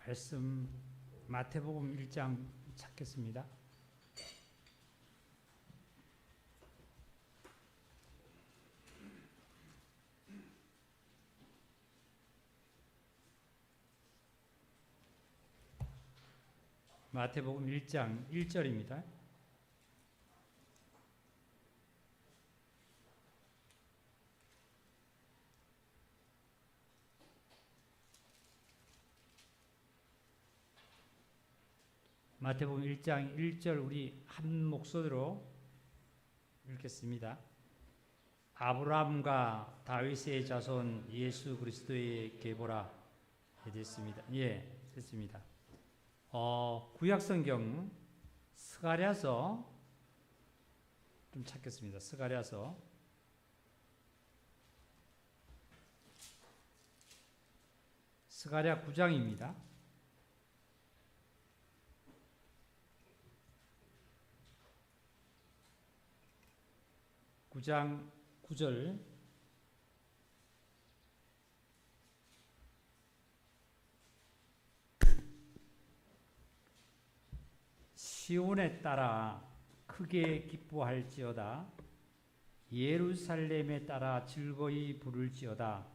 말씀 마태복음 1장 찾겠습니다. 마태복음 1장 1절입니다. 마태복음 1장 1절 우리 한 목소리로 읽겠습니다. 아브라함과 다윗의 자손 예수 그리스도의 계보라 됐습니다. 예, 됐습니다. 구약성경 스가랴서 좀 찾겠습니다. 스가랴서 스가랴 9장입니다. 9장 9절 시온에 따라 크게 기뻐할지어다 예루살렘에 따라 즐거이 부를지어다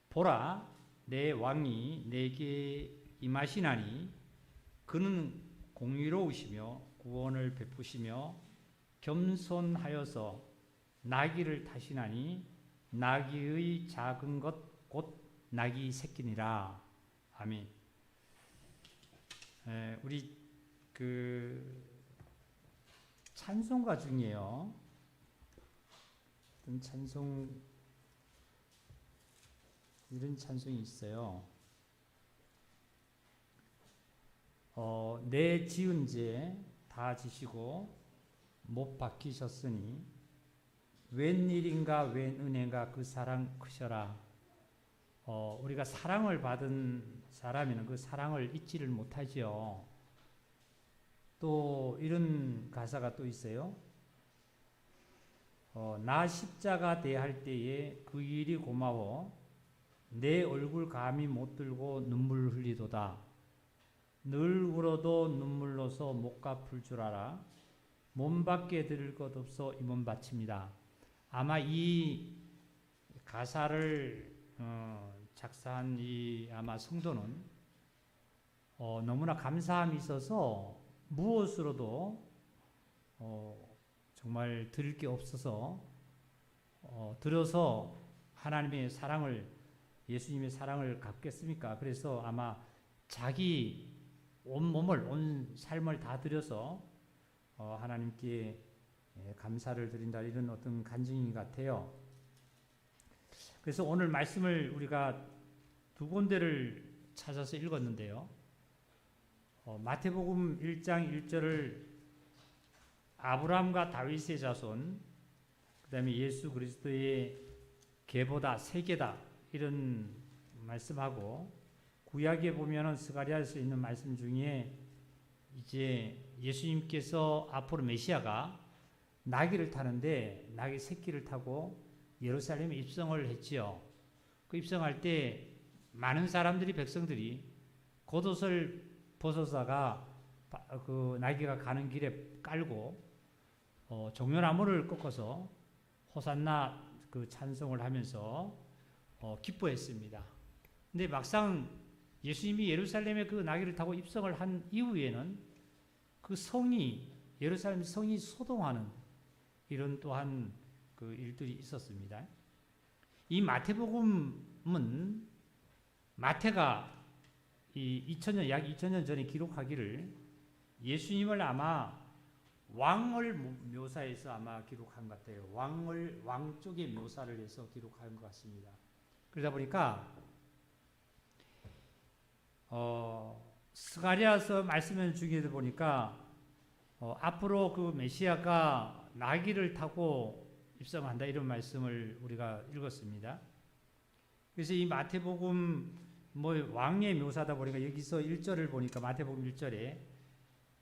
보라 내 왕이 내게 임하시나니 그는 공의로우시며 구원을 베푸시며 겸손하여서 나귀를 타시나니 나귀의 작은 것 곧 나귀 새끼니라. 아멘. 우리 찬송가 중에요. 어떤 이런 찬송이 있어요. 내 지은 죄 다 지시고 못 박히셨으니 웬일인가 웬 은혜인가 그 사랑 크셔라. 우리가 사랑을 받은 사람이면 그 사랑을 잊지를 못하지요. 또 이런 가사가 또 있어요. 나 십자가 대할 때에 그 일이 고마워 내 얼굴 감히 못 들고 눈물 흘리도다. 늘 울어도 눈물로서 못 갚을 줄 알아. 몸밖에 드릴 것 없어 이 몸 바칩니다. 아마 이 가사를 작사한 이 아마 성도는 너무나 감사함이 있어서 무엇으로도 정말 드릴 게 없어서 들어서 하나님의 사랑을 예수님의 사랑을 갚겠습니까? 그래서 아마 자기 온 몸을 온 삶을 다 들여서 하나님께 감사를 드린다 이런 어떤 간증이 같아요. 그래서 오늘 말씀을 우리가 두 군데를 찾아서 읽었는데요. 마태복음 1장 1절을 아브라함과 다윗의 자손, 그 다음에 예수 그리스도의 계보다 세계다 이런 말씀하고 구약에 보면은 스가랴에서 있는 말씀 중에 이제 예수님께서 앞으로 메시아가 나귀를 타는데 나귀 새끼를 타고 예루살렘에 입성을 했지요. 그 입성할 때 많은 사람들이 백성들이 겉옷을 벗어다가 그 나귀가 가는 길에 깔고 종려나무를 꺾어서 호산나 그 찬송을 하면서 기뻐했습니다. 근데 막상 예수님이 예루살렘에 그 나귀를 타고 입성을 한 이후에는 그 성이 예루살렘 성이 소동하는 이런 또한 그 일들이 있었습니다. 이 마태복음은 마태가 이 2000년 약 2000년 전에 기록하기를 예수님을 아마 왕을 묘사해서 아마 기록한 것 같아요. 왕 쪽의 묘사를 해서 기록한 것 같습니다. 그러다 보니까 스가랴서 말씀 중에도 보니까 앞으로 그 메시아가 나귀를 타고 입성한다 이런 말씀을 우리가 읽었습니다. 그래서 이 마태복음 왕의 묘사다 보니까 여기서 1절을 보니까 마태복음 1절에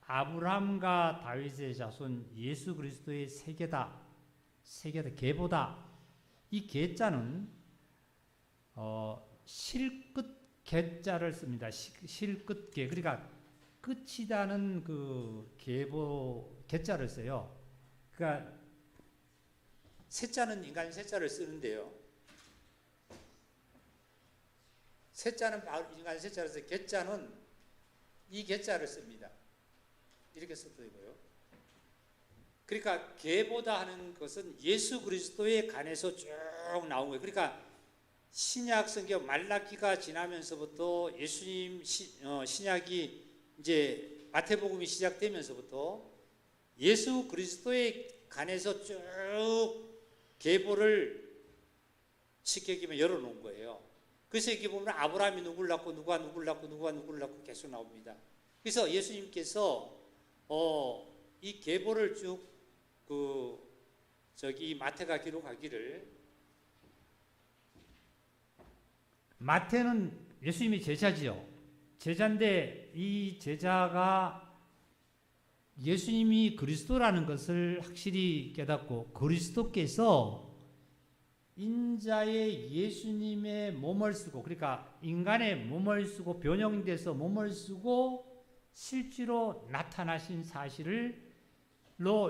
아브라함과 다윗의 자손 예수 그리스도의 세계다 계보다 이 계자는 실끝 개자를 씁니다. 실끝개. 그러니까 끝이다는 그 계보 개자를 써요. 그러니까 세자는 인간 세자를 쓰는데요. 세자는 인간 세자를 써서 개자는 이 개자를 씁니다. 이렇게 써도 되고요. 그러니까 계보다 하는 것은 예수 그리스도에 관해서 쭉 나온 거예요. 그러니까 신약 성경 말라기가 지나면서부터 예수님 신약이 이제 마태복음이 시작되면서부터 예수 그리스도에 관해서 쭉 계보를 쉽게 얘기하면 열어놓은 거예요. 그래서 여기 보면 아브라함이 누구를 낳고 누가 누구를 낳고 누가 누구를 낳고 계속 나옵니다. 그래서 예수님께서 이 계보를 쭉 마태가 기록하기를, 마태는 예수님이 제자지요. 제자인데 이 제자가 예수님이 그리스도라는 것을 확실히 깨닫고 그리스도께서 인자의 예수님의 몸을 쓰고, 그러니까 인간의 몸을 쓰고 변형돼서 몸을 쓰고 실제로 나타나신 사실을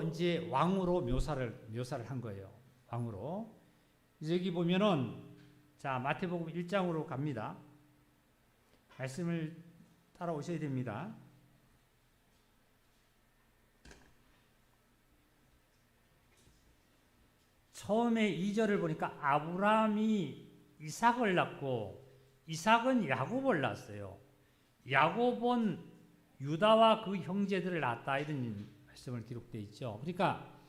이제 왕으로 묘사를 한 거예요. 왕으로. 여기 보면은 자, 마태복음 1장으로 갑니다. 말씀을 따라오셔야 됩니다. 처음에 2절을 보니까 아브라함이 이삭을 낳고 이삭은 야곱을 낳았어요. 야곱은 유다와 그 형제들을 낳았다, 이런 말씀을 기록되어 있죠. 그러니까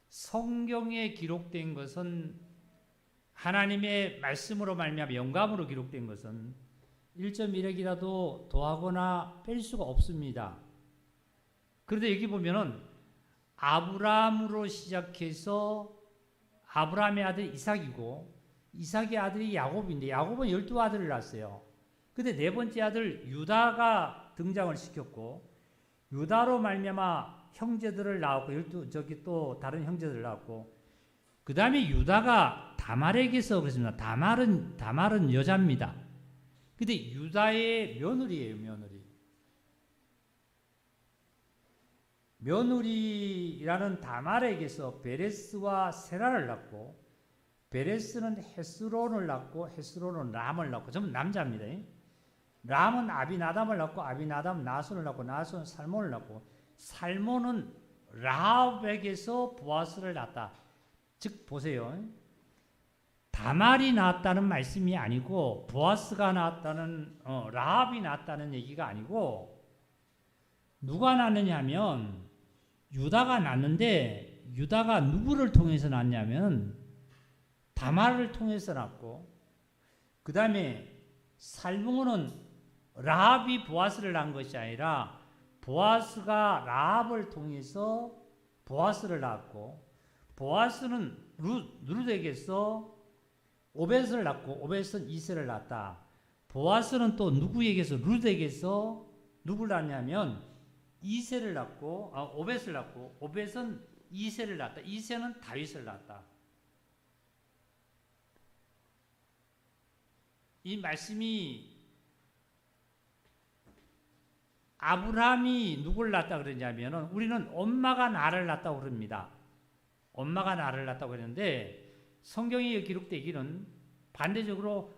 성경에 기록된 것은, 하나님의 말씀으로 말미암아 영감으로 기록된 것은 1.1핵이라도 더하거나 뺄 수가 없습니다. 그런데 여기 보면은 아브라함으로 시작해서 아브라함의 아들이 이삭이고 이삭의 아들이 야곱인데 야곱은 12아들을 낳았어요. 근데 네 번째 아들 유다가 등장을 시켰고 유다로 말미암아 형제들을 낳았고 또 다른 형제들을 낳았고, 그 다음에 유다가 다말에게서 그랬습니다. 다말은 여자입니다. 근데 유다의 며느리예요, 며느리. 며느리라는 다말에게서 베레스와 세라를 낳고, 베레스는 헤스론을 낳고 헤스론은 람을 낳고, 전부 남자입니다. 람은 아비나담을 낳고 아비나담은 나손을 낳고 나손은 살몬을 낳고 살몬은 라합에게서 보아스를 낳았다. 즉 보세요. 다말이 낳았다는 말씀이 아니고 보아스가 낳았다는 라합이 낳았다는 얘기가 아니고 누가 낳느냐 하면 유다가 낳는데 유다가 누구를 통해서 낳냐면 다말을 통해서 낳고, 그 다음에 살몬은 라합이 보아스를 낳은 것이 아니라 보아스가 라합을 통해서 보아스를 낳았고, 보아스는 룻에게서 오벳을 낳고 오벳은 이세를 낳았다. 보아스는 또 누구에게서 룻에게서 누구를 낳냐면 이세를 낳고 오벳을 낳고 오벳은 이세를 낳았다. 이세는 다윗을 낳았다. 이 말씀이 아브라함이 누구를 낳았다 그러냐면은 우리는 엄마가 나를 낳았다고 그럽니다. 엄마가 나를 낳았다고 그러는데 성경에 기록되기는 반대적으로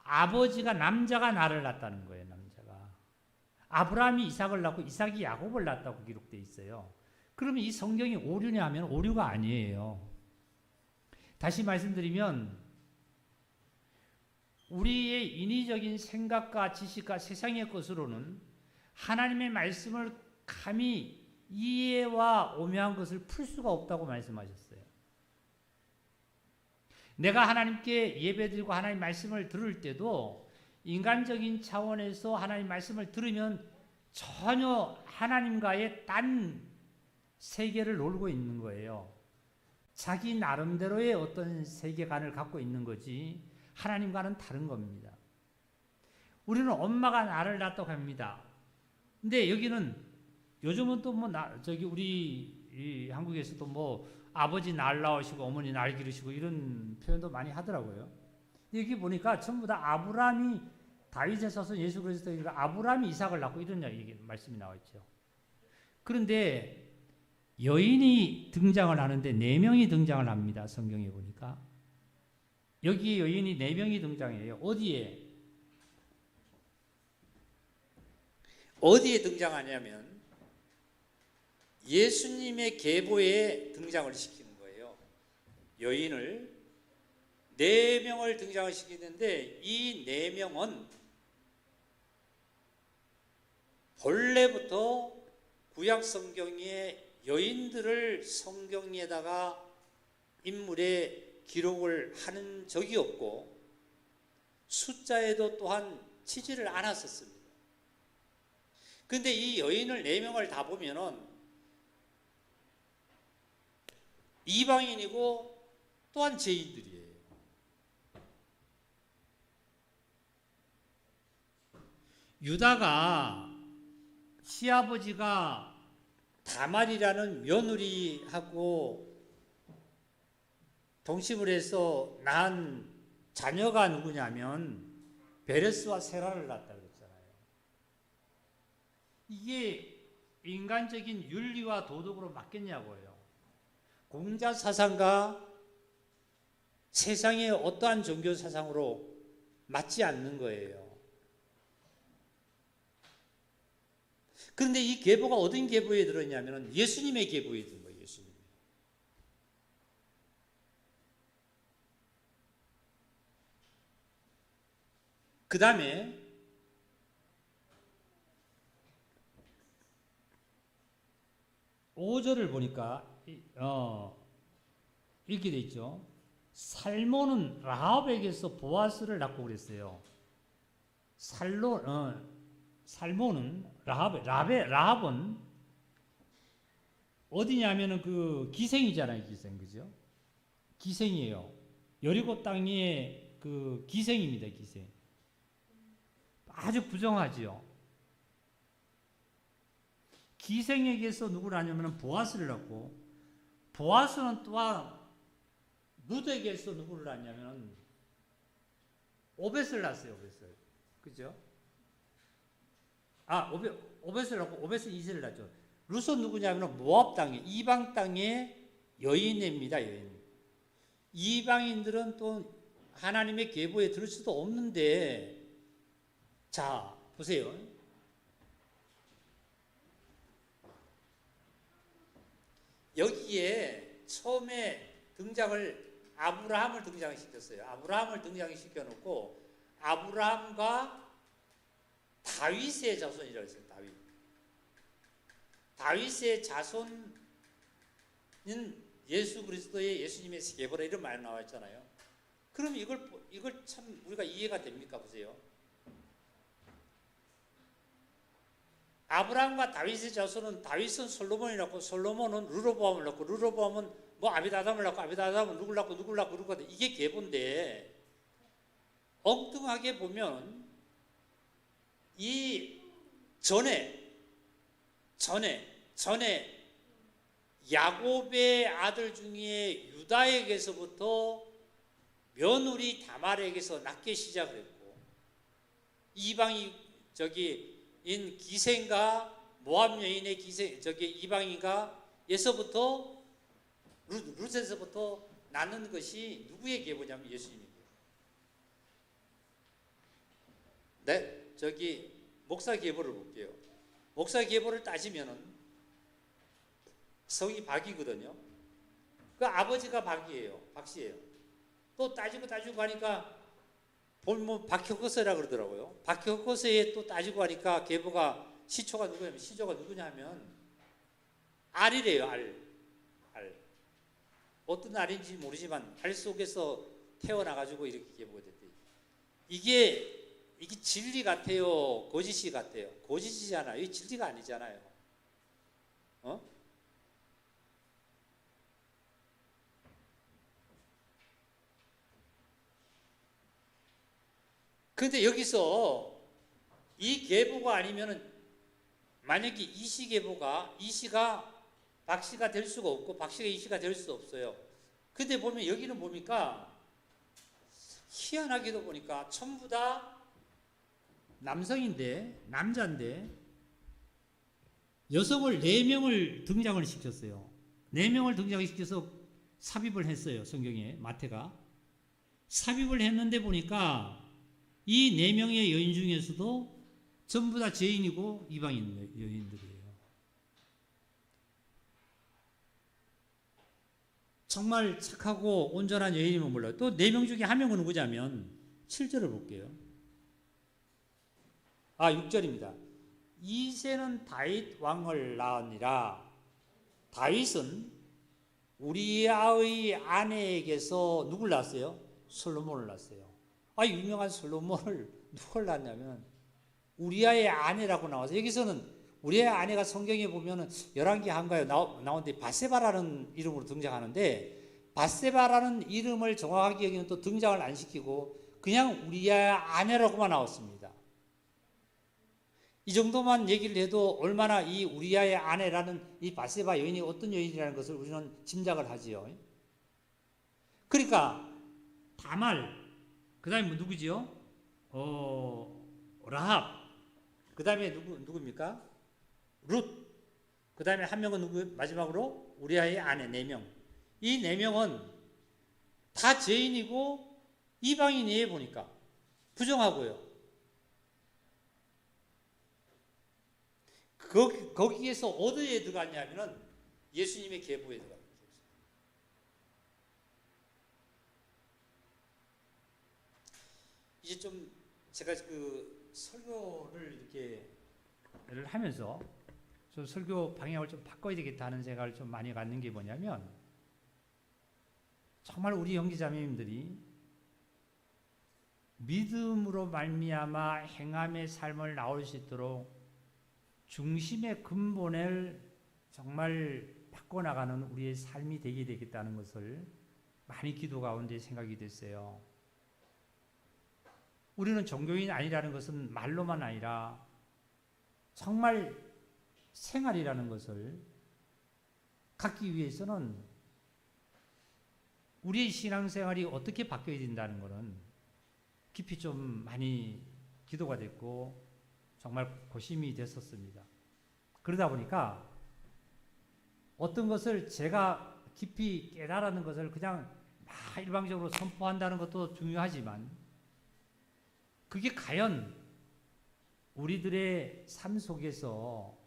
아버지가 남자가 나를 낳았다는 거예요. 남자가. 아브라함이 이삭을 낳고 이삭이 야곱을 낳았다고 기록되어 있어요. 그러면 이 성경이 오류냐 하면 오류가 아니에요. 다시 말씀드리면 우리의 인위적인 생각과 지식과 세상의 것으로는 하나님의 말씀을 감히 이해와 오묘한 것을 풀 수가 없다고 말씀하셨어요. 내가 하나님께 예배드리고 하나님 말씀을 들을 때도 인간적인 차원에서 하나님 말씀을 들으면 전혀 하나님과의 딴 세계를 놀고 있는 거예요. 자기 나름대로의 어떤 세계관을 갖고 있는 거지 하나님과는 다른 겁니다. 우리는 엄마가 나를 낳았다고 합니다. 근데 여기는 요즘은 또 우리 한국에서도 아버지 날 낳으시고 어머니 날 기르시고 이런 표현도 많이 하더라고요. 여기 보니까 전부 다 아브라함이 다윗의 자손 예수 그리스도가 아브라함이 이삭을 낳고 이런 말씀이 나와 있죠. 그런데 여인이 등장을 하는데 4명이 등장을 합니다. 성경에 보니까. 여기 여인이 4명이 등장해요. 어디에 등장하냐면 예수님의 계보에 등장을 시키는 거예요. 여인을 4명을 등장을 시키는데 이 4명은 본래부터 구약 성경에 여인들을 성경에다가 인물에 기록을 하는 적이 없고 숫자에도 또한 치지를 않았었습니다. 그런데 이 여인을 4명을 다 보면은 이방인이고 또한 죄인들이에요. 유다가 시아버지가 다말이라는 며느리하고 동침을 해서 낳은 자녀가 누구냐면 베레스와 세라를 낳았다 그랬잖아요. 이게 인간적인 윤리와 도덕으로 맞겠냐고요. 공자 사상과 세상의 어떠한 종교 사상으로 맞지 않는 거예요. 그런데 이 계보가 어떤 계보에 들었냐면 예수님의 계보에 든 거예요. 예수님. 그 다음에 5절을 보니까 이렇게 돼 있죠. 살몬은 라합에게서 보아스를 낳고 그랬어요. 살몬은 라합은 어디냐면은 그 기생이잖아요. 그죠? 기생이에요. 여리고 땅의 그 기생입니다. 기생. 아주 부정하지요. 기생에게서 누구를 하냐면 보아스를 낳고, 보아스는 또한 룻에게서 누구를 낳냐면 오벳을 낳았어요. 오벳을. 그죠? 오벳을 낳고 오벳은 이세를 낳죠. 룻은 누구냐면 모압 땅에, 이방 땅의 여인입니다. 여인. 이방인들은 또 하나님의 계보에 들을 수도 없는데, 자 보세요. 여기에 처음에 아브라함을 등장시켰어요. 아브라함을 등장시켜 놓고 아브라함과 다윗의 자손이라고 했어요. 다윗의 자손은 예수 그리스도의 예수님의 계보라 이런 말 나와 있잖아요. 그럼 이걸 참 우리가 이해가 됩니까? 보세요. 아브라함과 다윗의 자손은 다윗은 솔로몬이 낳고 솔로몬은 르로보암을 낳고 르로보암은 뭐 아비다담을 낳고 아비다담은 누굴 낳고 이게 계보인데 엉뚱하게 보면 이 전에 야곱의 아들 중에 유다에게서부터 며느리 다말에게서 낳기 시작을 했고 이방이 인 기생과 모압 여인의 이방인가 에서부터 룻에서부터 낳는 것이 누구의 계보냐면 예수님의 계보. 네, 목사 계보를 볼게요. 목사 계보를 따지면은 성이 박이거든요. 그 아버지가 박씨예요. 또 따지고 하니까 보면 박혁거세라 그러더라고요. 박혁거세에 또 따지고 하니까 계보가 시초가 누구냐면 시조가 누구냐 하면 알이래요. 알. 어떤 알인지 모르지만 알 속에서 태어나가지고 이렇게 계보가 됐대요. 이게 진리 같아요? 거짓이 같아요? 거짓이잖아요. 이게 진리가 아니잖아요. 근데 여기서 이 계보가 아니면은 만약에 이씨가 박씨가 될 수가 없고 박씨가 이씨가 될 수 없어요. 근데 보면 여기는 뭡니까? 희한하게도 보니까 전부 다 남성인데, 남자인데, 여성을 4명을 등장을 시켰어요. 4명을 등장시켜서 삽입을 했어요. 성경에, 마태가. 삽입을 했는데 보니까 이 4명의 여인 중에서도 전부 다 죄인이고 이방인 여인들이에요. 정말 착하고 온전한 여인이면 몰라요. 또 4명 중에 1명은 누구냐면 7절을 볼게요. 6절입니다. 이새는 다윗 왕을 낳으니라. 다윗은 우리아의 아내에게서 누굴 낳았어요? 솔로몬을 낳았어요. 유명한 솔로몬을 누굴 낳았냐면 우리아의 아내라고 나와서, 여기서는 우리아의 아내가 성경에 보면은 열왕기 한가에 나오는데 바세바라는 이름으로 등장하는데, 바세바라는 이름을 정확하게 여기는 또 등장을 안 시키고 그냥 우리아의 아내라고만 나왔습니다. 이 정도만 얘기를 해도 얼마나 이 우리아의 아내라는 이 바세바 여인이 어떤 여인이라는 것을 우리는 짐작을 하지요. 그러니까 다말, 그 다음에 누구지요? 라합, 그 다음에 누구입니까? 룻, 그 다음에 한 명은 누구? 마지막으로 우리아의 아내 4명. 이 4명은 다 죄인이고 이방인이에요. 보니까 부정하고요. 거기에서 어디에 들어갔냐면은 예수님의 계보에 들어갑니다. 이제 좀 제가 그 설교를 이렇게 하면서 좀 설교 방향을 좀 바꿔야 되겠다 하는 생각을 좀 많이 갖는 게 뭐냐면, 정말 우리 형제자매님들이 믿음으로 말미암아 행함의 삶을 나올 수 있도록 중심의 근본을 정말 바꿔나가는 우리의 삶이 되게 되겠다는 것을 많이 기도 가운데 생각이 됐어요. 우리는 종교인이 아니라는 것은 말로만 아니라 정말 생활이라는 것을 갖기 위해서는 우리의 신앙생활이 어떻게 바뀌어야 된다는 것은 깊이 좀 많이 기도가 됐고 정말 고심이 됐었습니다. 그러다 보니까 어떤 것을 제가 깊이 깨달았는 것을 그냥 막 일방적으로 선포한다는 것도 중요하지만, 그게 과연 우리들의 삶 속에서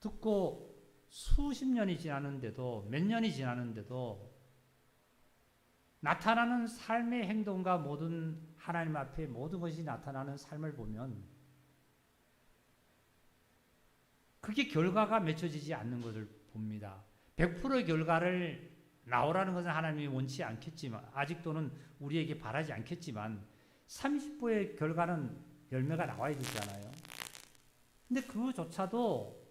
듣고 수십 년이 지났는데도, 몇 년이 지났는데도 나타나는 삶의 행동과 모든 하나님 앞에 모든 것이 나타나는 삶을 보면 그게 결과가 맺혀지지 않는 것을 봅니다. 100%의 결과를 나오라는 것은 하나님이 원치 않겠지만, 아직도는 우리에게 바라지 않겠지만 30%의 결과는 열매가 나와야 되잖아요. 근데 그조차도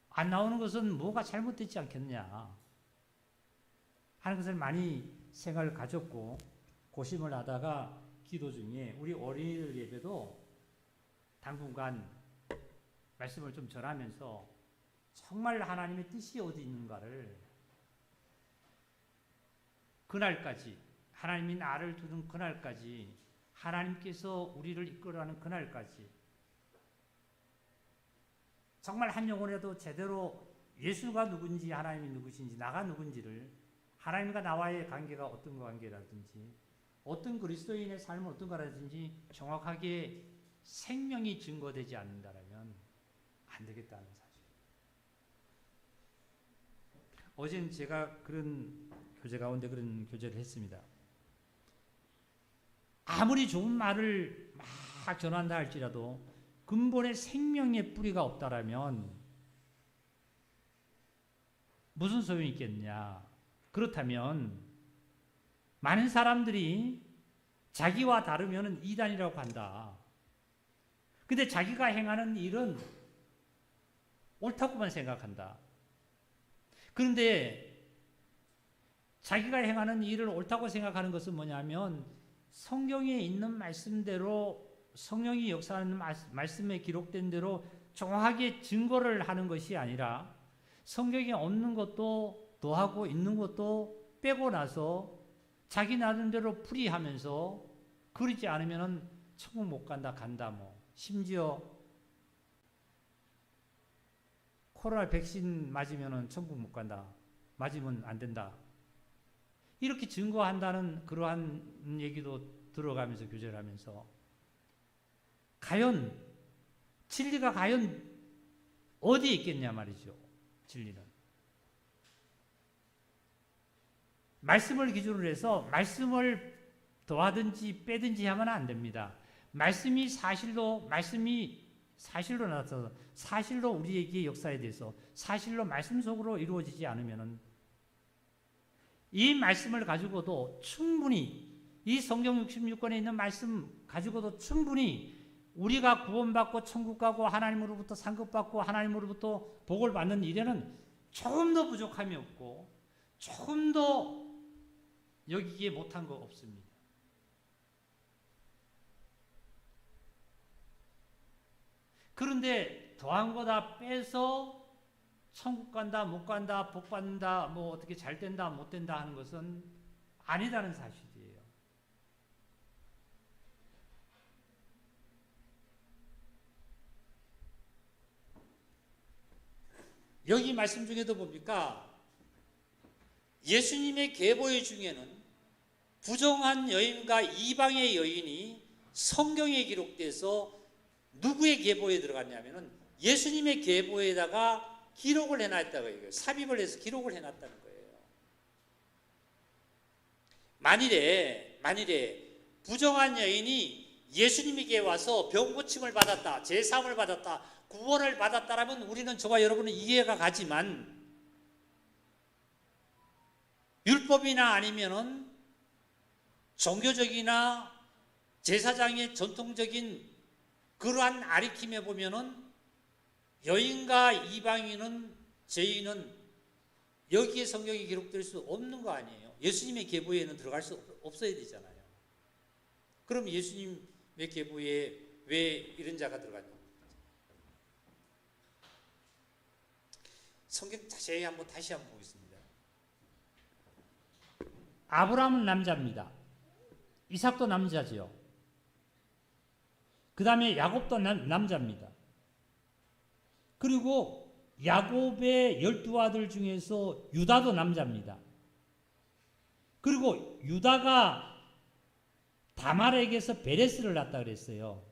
안 나오는 것은 뭐가 잘못되지 않겠냐 하는 것을 많이 생각을 가졌고 고심을 하다가 기도 중에 우리 어린이들 예배도 당분간 말씀을 좀 전하면서 정말 하나님의 뜻이 어디 있는가를, 그날까지 하나님이 나를 두는 그날까지, 하나님께서 우리를 이끌어가는 그날까지 정말 한 영혼에도 제대로 예수가 누군지, 하나님이 누구신지, 나가 누군지를, 하나님과 나와의 관계가 어떤 관계라든지, 어떤 그리스도인의 삶은 어떤 거라든지 정확하게 생명이 증거되지 않는다면 안 되겠다는 사실. 어제는 제가 그런 교제 가운데 그런 교제를 했습니다. 아무리 좋은 말을 막 전한다 할지라도 근본에 생명의 뿌리가 없다라면 무슨 소용이 있겠냐. 그렇다면 많은 사람들이 자기와 다르면 이단이라고 한다. 근데 자기가 행하는 일은 옳다고만 생각한다. 그런데 자기가 행하는 일을 옳다고 생각하는 것은 뭐냐면 성경에 있는 말씀대로, 성령이 역사하는 말씀에 기록된 대로 정확하게 증거를 하는 것이 아니라 성경에 없는 것도 더하고 있는 것도 빼고 나서 자기 나름대로 풀이하면서 그러지 않으면 천국 못 간다, 간다, 뭐 심지어 코로나 백신 맞으면 천국 못 간다. 맞으면 안 된다. 이렇게 증거한다는 그러한 얘기도 들어가면서 교제를 하면서 과연 진리가 과연 어디에 있겠냐 말이죠. 진리는. 말씀을 기준으로 해서 말씀을 더하든지 빼든지 하면 안 됩니다. 말씀이 사실로 나타나서 사실로 우리에게 역사에 대해서 사실로 말씀 속으로 이루어지지 않으면은 이 말씀을 가지고도 충분히 이 성경 66권에 있는 말씀 가지고도 충분히 우리가 구원받고 천국 가고 하나님으로부터 상급받고 하나님으로부터 복을 받는 일에는 조금 더 부족함이 없고 조금 더 여기에 못한 거 없습니다. 그런데 더한 거 다 빼서 천국 간다, 못 간다, 복 받는다, 뭐 어떻게 잘 된다, 못 된다 하는 것은 아니다는 사실이에요. 여기 말씀 중에도 봅니까? 예수님의 계보의 중에는 부정한 여인과 이방의 여인이 성경에 기록돼서 누구의 계보에 들어갔냐면은 예수님의 계보에다가 기록을 해놨다고 얘기해요. 삽입을 해서 기록을 해놨다는 거예요. 만일에 부정한 여인이 예수님에게 와서 병 고침을 받았다, 제사함을 받았다, 구원을 받았다라면 우리는 저와 여러분은 이해가 가지만 율법이나 아니면은 종교적이나 제사장의 전통적인 그러한 아리킴에 보면은 여인과 이방인은 죄인은 여기에 성경에 기록될 수 없는 거 아니에요. 예수님의 계보에는 들어갈 수 없어야 되잖아요. 그럼 예수님의 계보에 왜 이런 자가 들어갔냐? 성경 자세히 다시 한번 보겠습니다. 아브라함은 남자입니다. 이삭도 남자지요. 그 다음에 야곱도 남자입니다. 그리고 야곱의 12아들 중에서 유다도 남자입니다. 그리고 유다가 다말에게서 베레스를 낳았다 그랬어요.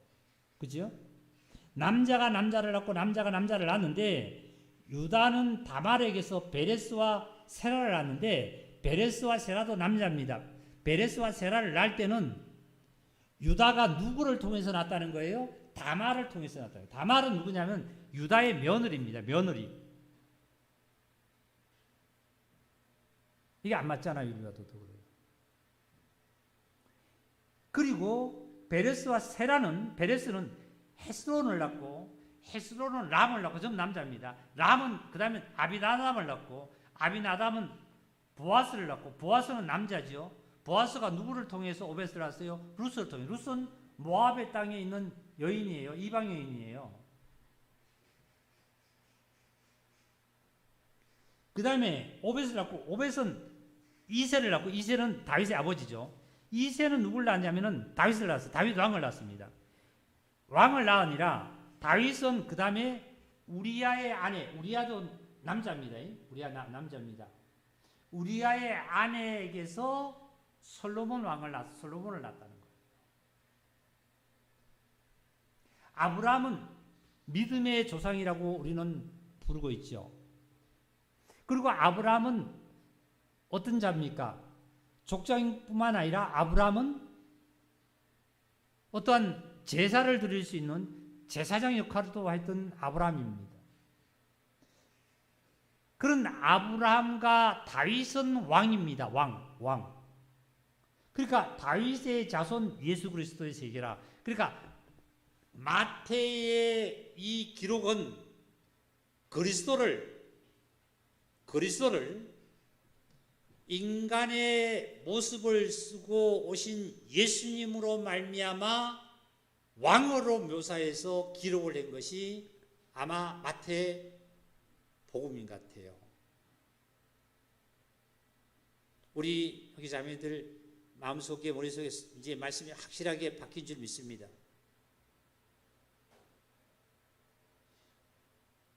그죠? 남자가 남자를 낳고 남자가 남자를 낳았는데 유다는 다말에게서 베레스와 세라를 낳았는데 베레스와 세라도 남자입니다. 베레스와 세라를 낳을 때는 유다가 누구를 통해서 낳았다는 거예요? 다말을 통해서 낳았다. 다말은 누구냐면 유다의 며느리입니다. 며느리. 이게 안 맞잖아요. 우리가 또 그래요. 그리고 베레스와 세라는 베레스는 헤스론을 낳고 헤스론은 람을 낳고 전부 남자입니다. 람은 그 다음에 아비나답을 낳고 아비나답은 보아스를 낳고 보아스는 남자죠. 보아스가 누구를 통해서 오벳을 낳았어요? 루스를 통해. 루스는 모압의 땅에 있는 여인이에요. 이방 여인이에요. 그 다음에 오벳을 낳고 오벳은 이세를 낳고 이세는 다윗의 아버지죠. 이세는 누구를 낳았냐면은 다윗을 낳았어요. 다윗 왕을 낳았습니다. 왕을 낳으니라 다윗은 그 다음에 우리야의 아내, 우리야도 남자입니다. 우리야 남자입니다. 우리야의 아내에게서 솔로몬 왕을 낳았어. 솔로몬을 낳았다는 거예요. 아브라함은 믿음의 조상이라고 우리는 부르고 있죠. 그리고 아브라함은 어떤 자입니까? 족장뿐만 아니라 아브라함은 어떠한 제사를 드릴 수 있는 제사장 역할도 했던 아브라함입니다. 그런 아브라함과 다윗은 왕입니다. 왕. 그러니까 다윗의 자손 예수 그리스도의 세계라. 그러니까 마태의 이 기록은 그리스도를 인간의 모습을 쓰고 오신 예수님으로 말미암아 왕으로 묘사해서 기록을 한 것이 아마 마태 복음인 것 같아요. 우리 여기 자매들 마음속에 머릿속에 이제 말씀이 확실하게 바뀐 줄 믿습니다.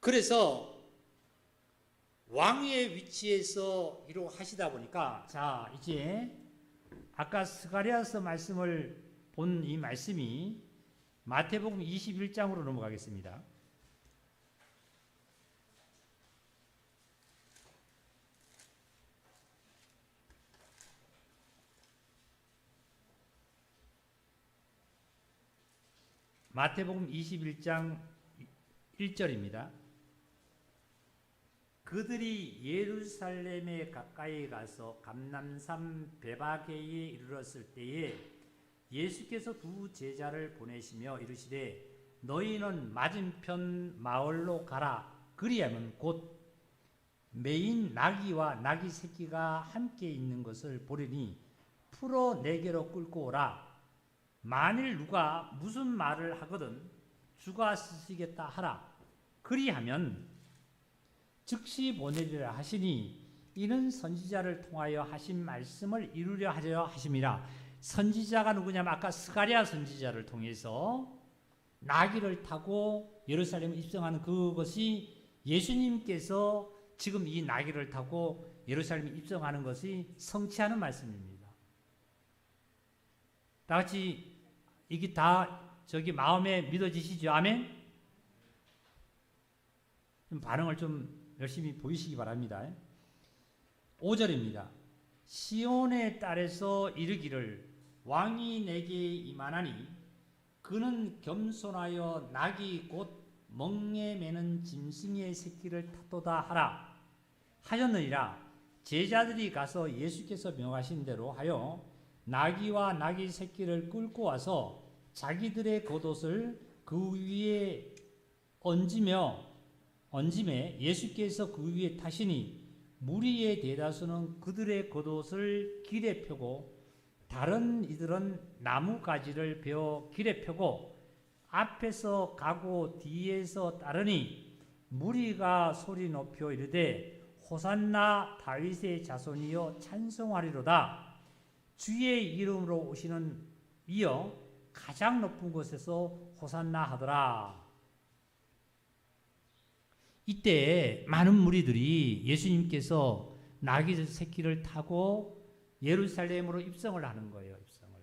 그래서 왕의 위치에서 이러고 하시다 보니까, 자, 이제 아까 스가랴서 말씀을 본 이 말씀이 마태복음 21장으로 넘어가겠습니다. 마태복음 21장 1절입니다. 그들이 예루살렘에 가까이 가서 감람산 베바게에 이르렀을 때에 예수께서 두 제자를 보내시며 이르시되 너희는 맞은편 마을로 가라. 그리하면 곧 매인 나귀와 나귀 새끼가 함께 있는 것을 보리니 풀어 내게로 끌고 오라. 만일 누가 무슨 말을 하거든 주가 쓰시겠다 하라. 그리하면 즉시 보내리라 하시니 이는 선지자를 통하여 하신 말씀을 이루려 하려 하심이라. 선지자가 누구냐면 아까 스가랴 선지자를 통해서 나귀를 타고 예루살렘에 입성하는 그것이 예수님께서 지금 이 나귀를 타고 예루살렘에 입성하는 것이 성취하는 말씀입니다. 다 같이 이게 다 저기 마음에 믿어지시죠? 아멘? 좀 반응을 좀 열심히 보이시기 바랍니다. 5절입니다. 시온의 딸에서 이르기를 왕이 내게 임하나니 그는 겸손하여 낙이 곧 멍에 매는 짐승의 새끼를 타도다 하라 하셨느니라. 제자들이 가서 예수께서 명하신 대로 하여 나귀와 나귀 새끼를 끌고 와서 자기들의 겉옷을 그 위에 얹음에 예수께서 그 위에 타시니 무리의 대다수는 그들의 겉옷을 길에 펴고 다른 이들은 나무가지를 베어 길에 펴고 앞에서 가고 뒤에서 따르니 무리가 소리 높여 이르되 호산나 다윗의 자손이여 찬송하리로다. 주의 이름으로 오시는 이여 가장 높은 곳에서 호산나 하더라. 이때 많은 무리들이 예수님께서 나귀 새끼를 타고 예루살렘으로 입성을 하는 거예요. 입성을.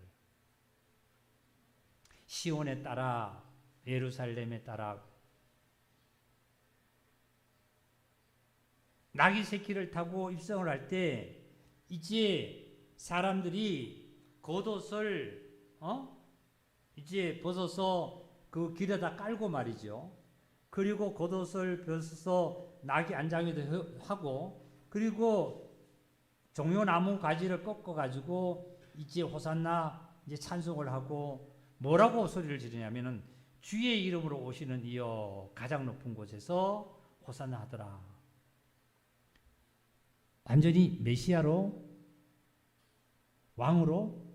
시온에 따라 예루살렘에 따라 나귀 새끼를 타고 입성을 할 때 이제 사람들이 겉옷을 이제 벗어서 그 길에다 깔고 말이죠. 그리고 겉옷을 벗어서 나귀 안장에도 하고 그리고 종려나무 가지를 꺾어가지고 이제 호산나 이제 찬송을 하고 뭐라고 소리를 지르냐면은 주의 이름으로 오시는 이여 가장 높은 곳에서 호산나 하더라. 완전히 메시아로 왕으로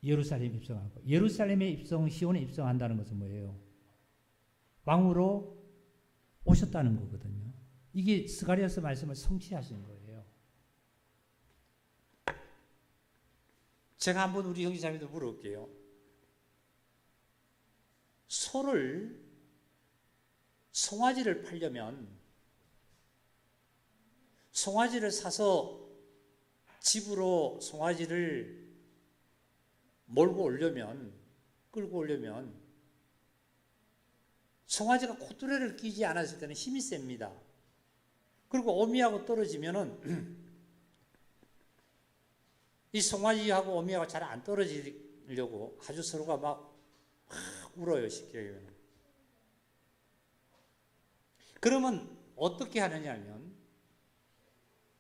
예루살렘에 입성하고 예루살렘에 입성, 시온에 입성한다는 것은 뭐예요? 왕으로 오셨다는 거거든요. 이게 스가랴서 말씀을 성취하신 거예요. 제가 한번 우리 형제자매들 물어볼게요. 소를 송아지를 팔려면 송아지를 사서 집으로 송아지를 몰고 오려면 끌고 오려면 송아지가 코뚜레를 끼지 않았을 때는 힘이 셉니다. 그리고 어미하고 떨어지면은 이 송아지하고 어미하고 잘 안 떨어지려고 아주 서로가 막 울어요. 쉽게 얘기하면. 그러면 어떻게 하느냐 하면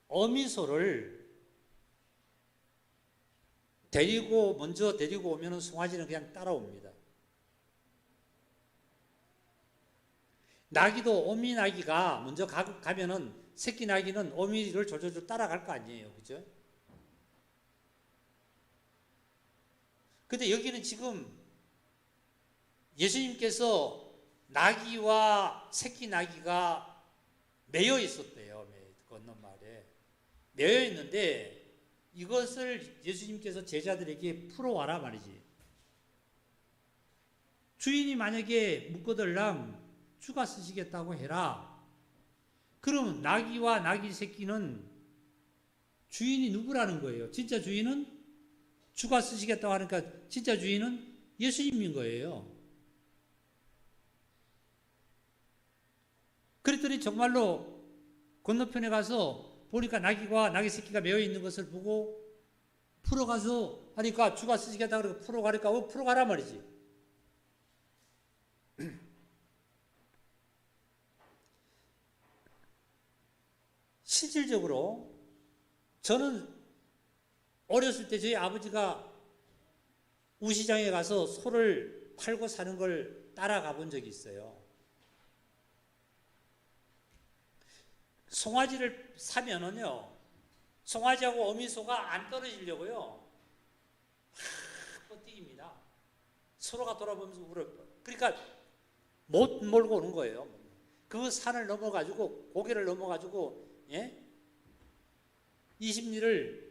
어미소를 먼저 데리고 오면은 송아지는 그냥 따라옵니다. 나귀도 어미 나귀가 먼저 가면은 새끼 나귀는 어미를 졸졸 따라갈 거 아니에요. 그죠? 근데 여기는 지금 예수님께서 나귀와 새끼 나귀가 매여 있었대요. 건넌 말에. 매여 있는데 이것을 예수님께서 제자들에게 풀어와라 말이지. 주인이 만약에 묻거들랑 주가 쓰시겠다고 해라. 그럼 나귀와 나귀 새끼는 주인이 누구라는 거예요? 진짜 주인은 주가 쓰시겠다고 하니까 진짜 주인은 예수님인 거예요. 그랬더니 정말로 건너편에 가서 보니까 나귀와 나귀 새끼가 매여 있는 것을 보고 풀어가서 하니까 주가 쓰시겠다 그러고 풀어가니까 풀어가라 말이지. 실질적으로 저는 어렸을 때 저희 아버지가 우시장에 가서 소를 팔고 사는 걸 따라가 본 적이 있어요. 송아지를 사면은요, 송아지하고 어미소가 안 떨어지려고요, 뻗뛰깁니다. 서로가 돌아보면서 울어요. 그러니까 못 몰고 오는 거예요. 그 산을 넘어가지고, 고개를 넘어가지고, 20리를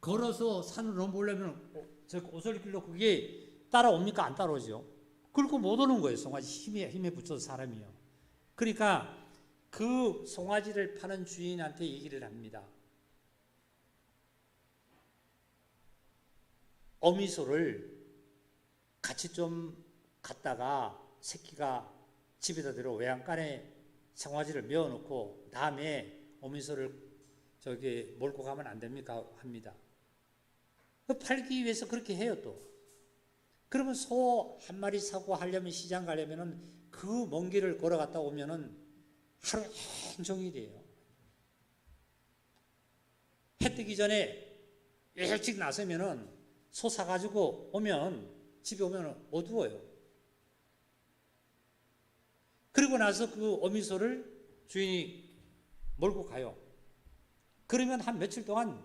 걸어서 산을 넘어오려면 저 오솔길로 그게 따라옵니까? 안 따라오죠. 그리고 못 오는 거예요. 송아지 힘에 붙여서 사람이요. 그러니까 그 송아지를 파는 주인한테 얘기를 합니다. 어미소를 같이 좀 갔다가 새끼가 집에다 들어 외양간에 송아지를 메어놓고 다음에 어미소를 저기 몰고 가면 안 됩니까? 합니다. 팔기 위해서 그렇게 해요 또. 그러면 소 한 마리 사고 하려면 시장 가려면은 그 먼 길을 걸어갔다 오면은 하루 종일이에요. 해 뜨기 전에 일찍 나서면은 소 사가지고 오면 집에 오면 어두워요. 그리고 나서 그 어미소를 주인이 몰고 가요. 그러면 한 며칠 동안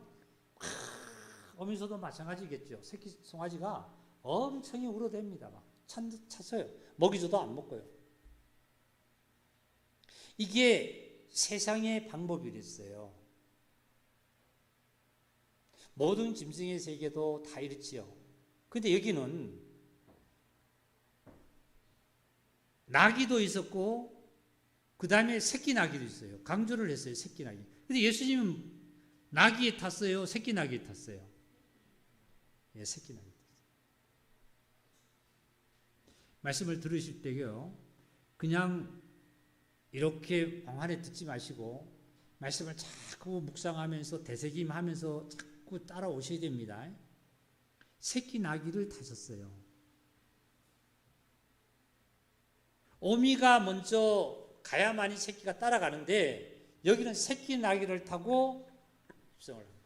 어미소도 마찬가지겠죠. 새끼 송아지가 엄청이 울어댑니다. 막 찼어요. 먹이 줘도 안 먹고요. 이게 세상의 방법이 됐어요. 모든 짐승의 세계도 다 이렇지요. 근데 여기는 나귀도 있었고 그 다음에 새끼 나귀도 있어요. 강조를 했어요. 새끼 나귀. 근데 예수님은 나귀에 탔어요? 새끼 나귀에 탔어요? 예, 새끼 나귀에 탔어요. 말씀을 들으실 때요, 그냥 이렇게 방안에 듣지 마시고 말씀을 자꾸 묵상하면서 되새김하면서 자꾸 따라오셔야 됩니다. 새끼 나귀를 타셨어요. 어미가 먼저 가야만이 새끼가 따라가는데 여기는 새끼 나귀를 타고 입성을 합니다.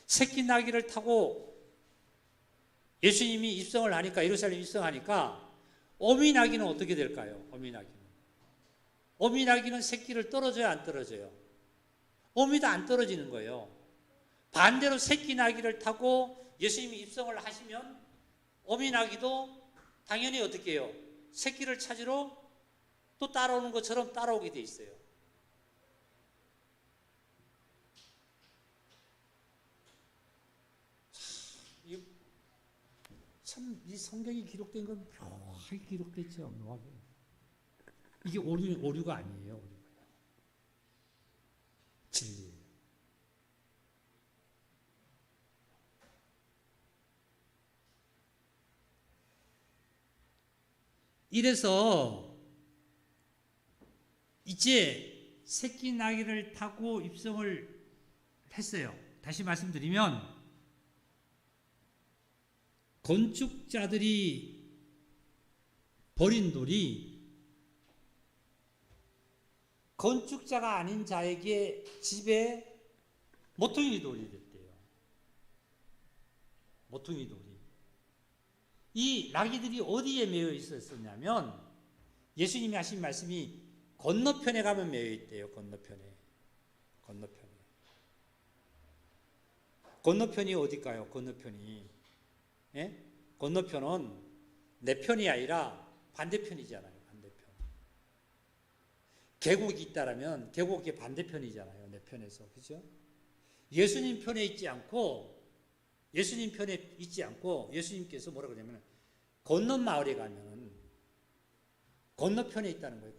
새끼 나귀를 타고 예수님이 입성을 하니까, 예루살렘 입성하니까 어미 나귀는 어떻게 될까요? 어미 나귀는 새끼를 떨어져요, 안 떨어져요? 어미도 안 떨어지는 거예요. 반대로 새끼 나귀를 타고 예수님이 입성을 하시면 어미 나귀도 당연히 어떻게 해요? 새끼를 찾으러 또 따라오는 것처럼 따라오게 돼 있어요. 참, 이 성경이 기록된 건 묘하게 기록됐죠. 묘하게. 이게 오류가 아니에요. 오류가. 진리예요. 이래서 이제 새끼 나귀를 타고 입성을 했어요. 다시 말씀드리면 건축자들이 버린 돌이 건축자가 아닌 자에게 집에 모퉁이 돌이 됐대요. 모퉁이 돌이. 이 나귀들이 어디에 매여 있었냐면 예수님이 하신 말씀이 건너편에 가면 매여 있대요. 건너편이 어딜까요? 건너편이. 예? 건너편은 내 편이 아니라 반대편이잖아요. 반대편. 계곡이 있다라면 계곡의 반대편이잖아요. 내 편에서. 그죠? 예수님 편에 있지 않고 예수님께서 뭐라 그러냐면 건넌 마을에 가면 건너편에 있다는 거예요.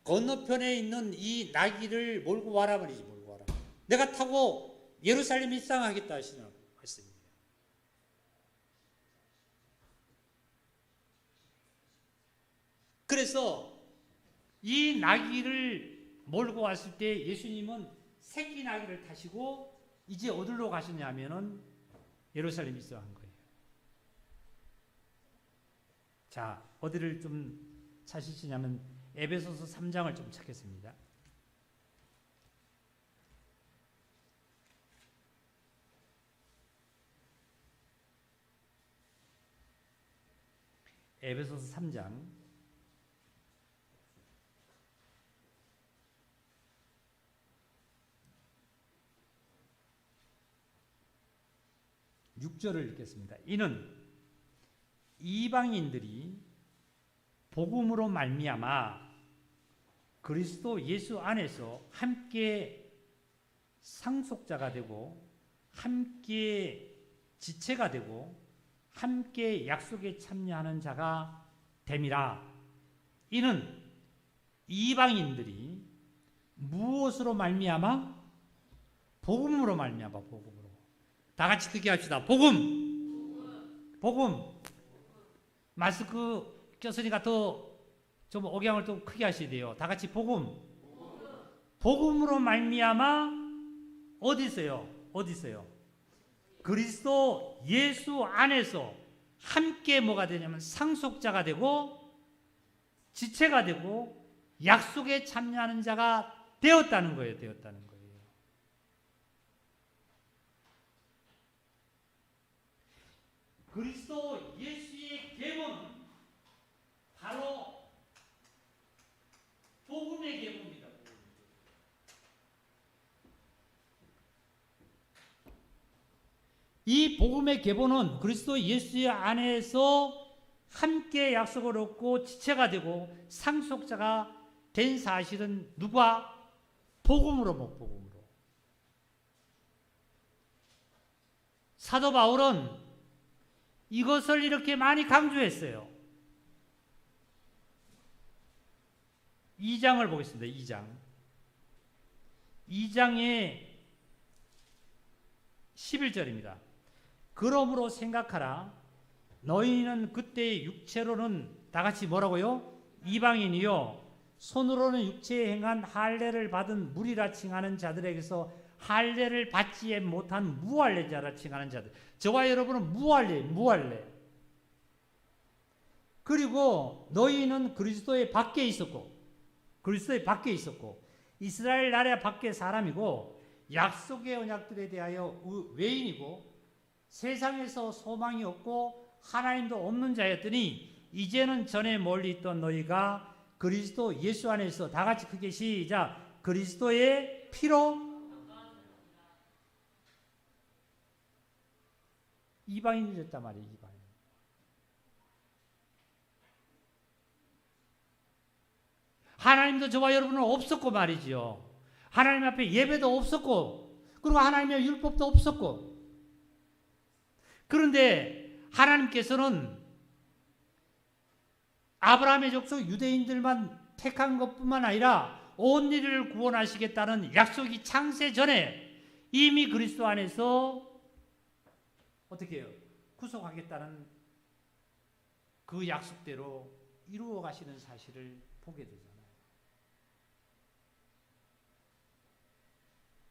건너편에 있는 이 나귀를 몰고 와라 말이지. 몰고 와라. 내가 타고 예루살렘 입성하겠다 하시는 말씀이에요. 그래서 이 나귀를 몰고 왔을 때 예수님은 새끼 나귀를 타시고 이제 어디로 가셨냐면은 예루살렘 입성한 거예요. 자, 어디를 좀 찾으시냐면 에베소서 3장을 좀 찾겠습니다. 에베소서 3장 6절을 읽겠습니다. 이는 이방인들이 복음으로 말미암아 그리스도 예수 안에서 함께 상속자가 되고 함께 지체가 되고 함께 약속에 참여하는 자가 됨이라. 이는 이방인들이 무엇으로 말미암아? 복음으로 말미암아. 복음으로. 다 같이 크게 합시다. 복음. 마스크 꼈으니까 더 좀 억양을 좀 크게 하셔야 돼요. 다 같이 복음. 복음으로 말미암아 어디 있어요? 그리스도 예수 안에서 함께 뭐가 되냐면 상속자가 되고 지체가 되고 약속에 참여하는 자가 되었다는 거예요. 그리스도 예수의 계보는 바로 복음의 계보입니다. 이 복음의 계보는 그리스도 예수의 안에서 함께 약속을 얻고 지체가 되고 상속자가 된 사실은 누가? 복음으로. 사도 바울은 이것을 이렇게 많이 강조했어요. 2장을 보겠습니다. 2장의 11절입니다. 그러므로 생각하라. 너희는 그때 육체로는 다 같이 뭐라고요? 이방인이요. 손으로는 육체에 행한 할례를 받은 무리라 칭하는 자들에게서 할례를 받지 못한 무할례자라 칭하는 자들. 저와 여러분은 무할례. 그리고 너희는 그리스도의 밖에 있었고 이스라엘 나라 밖의 사람이고 약속의 언약들에 대하여 외인이고 세상에서 소망이 없고 하나님도 없는 자였더니 이제는 전에 멀리 있던 너희가 그리스도 예수 안에서 다 같이 크게 시작. 그리스도의 피로 이방인이 됐단 말이에요. 이방인. 하나님도 저와 여러분은 없었고 말이죠. 하나님 앞에 예배도 없었고 그리고 하나님의 율법도 없었고 그런데 하나님께서는 아브라함의 족속 유대인들만 택한 것뿐만 아니라 온 일을 구원하시겠다는 약속이 창세 전에 이미 그리스도 안에서 어떻게 해요? 구속하겠다는 그 약속대로 이루어 가시는 사실을 보게 되잖아요.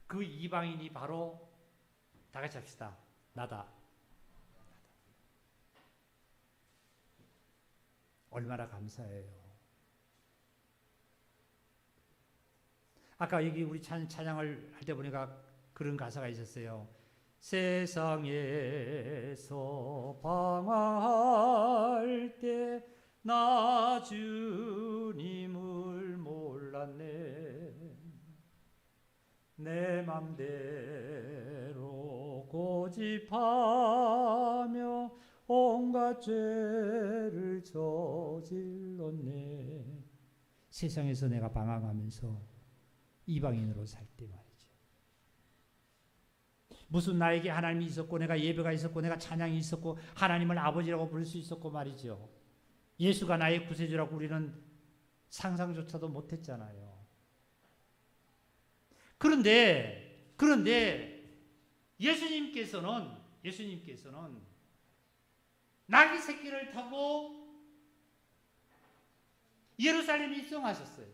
그 이방인이 바로 다 같이 합시다. 나다. 얼마나 감사해요. 아까 여기 우리 찬양을 할 때 보니까 그런 가사가 있었어요. 세상에서 방황할 때 나 주님을 몰랐네. 내 맘대로 고집하며 온갖 죄를 저질렀네. 세상에서 내가 방황하면서 이방인으로 살 때 말이죠. 무슨 나에게 하나님이 있었고 내가 예배가 있었고 내가 찬양이 있었고 하나님을 아버지라고 부를 수 있었고 말이죠. 예수가 나의 구세주라고 우리는 상상조차도 못했잖아요. 그런데 예수님께서는 나귀 새끼를 타고 예루살렘에 입성하셨어요.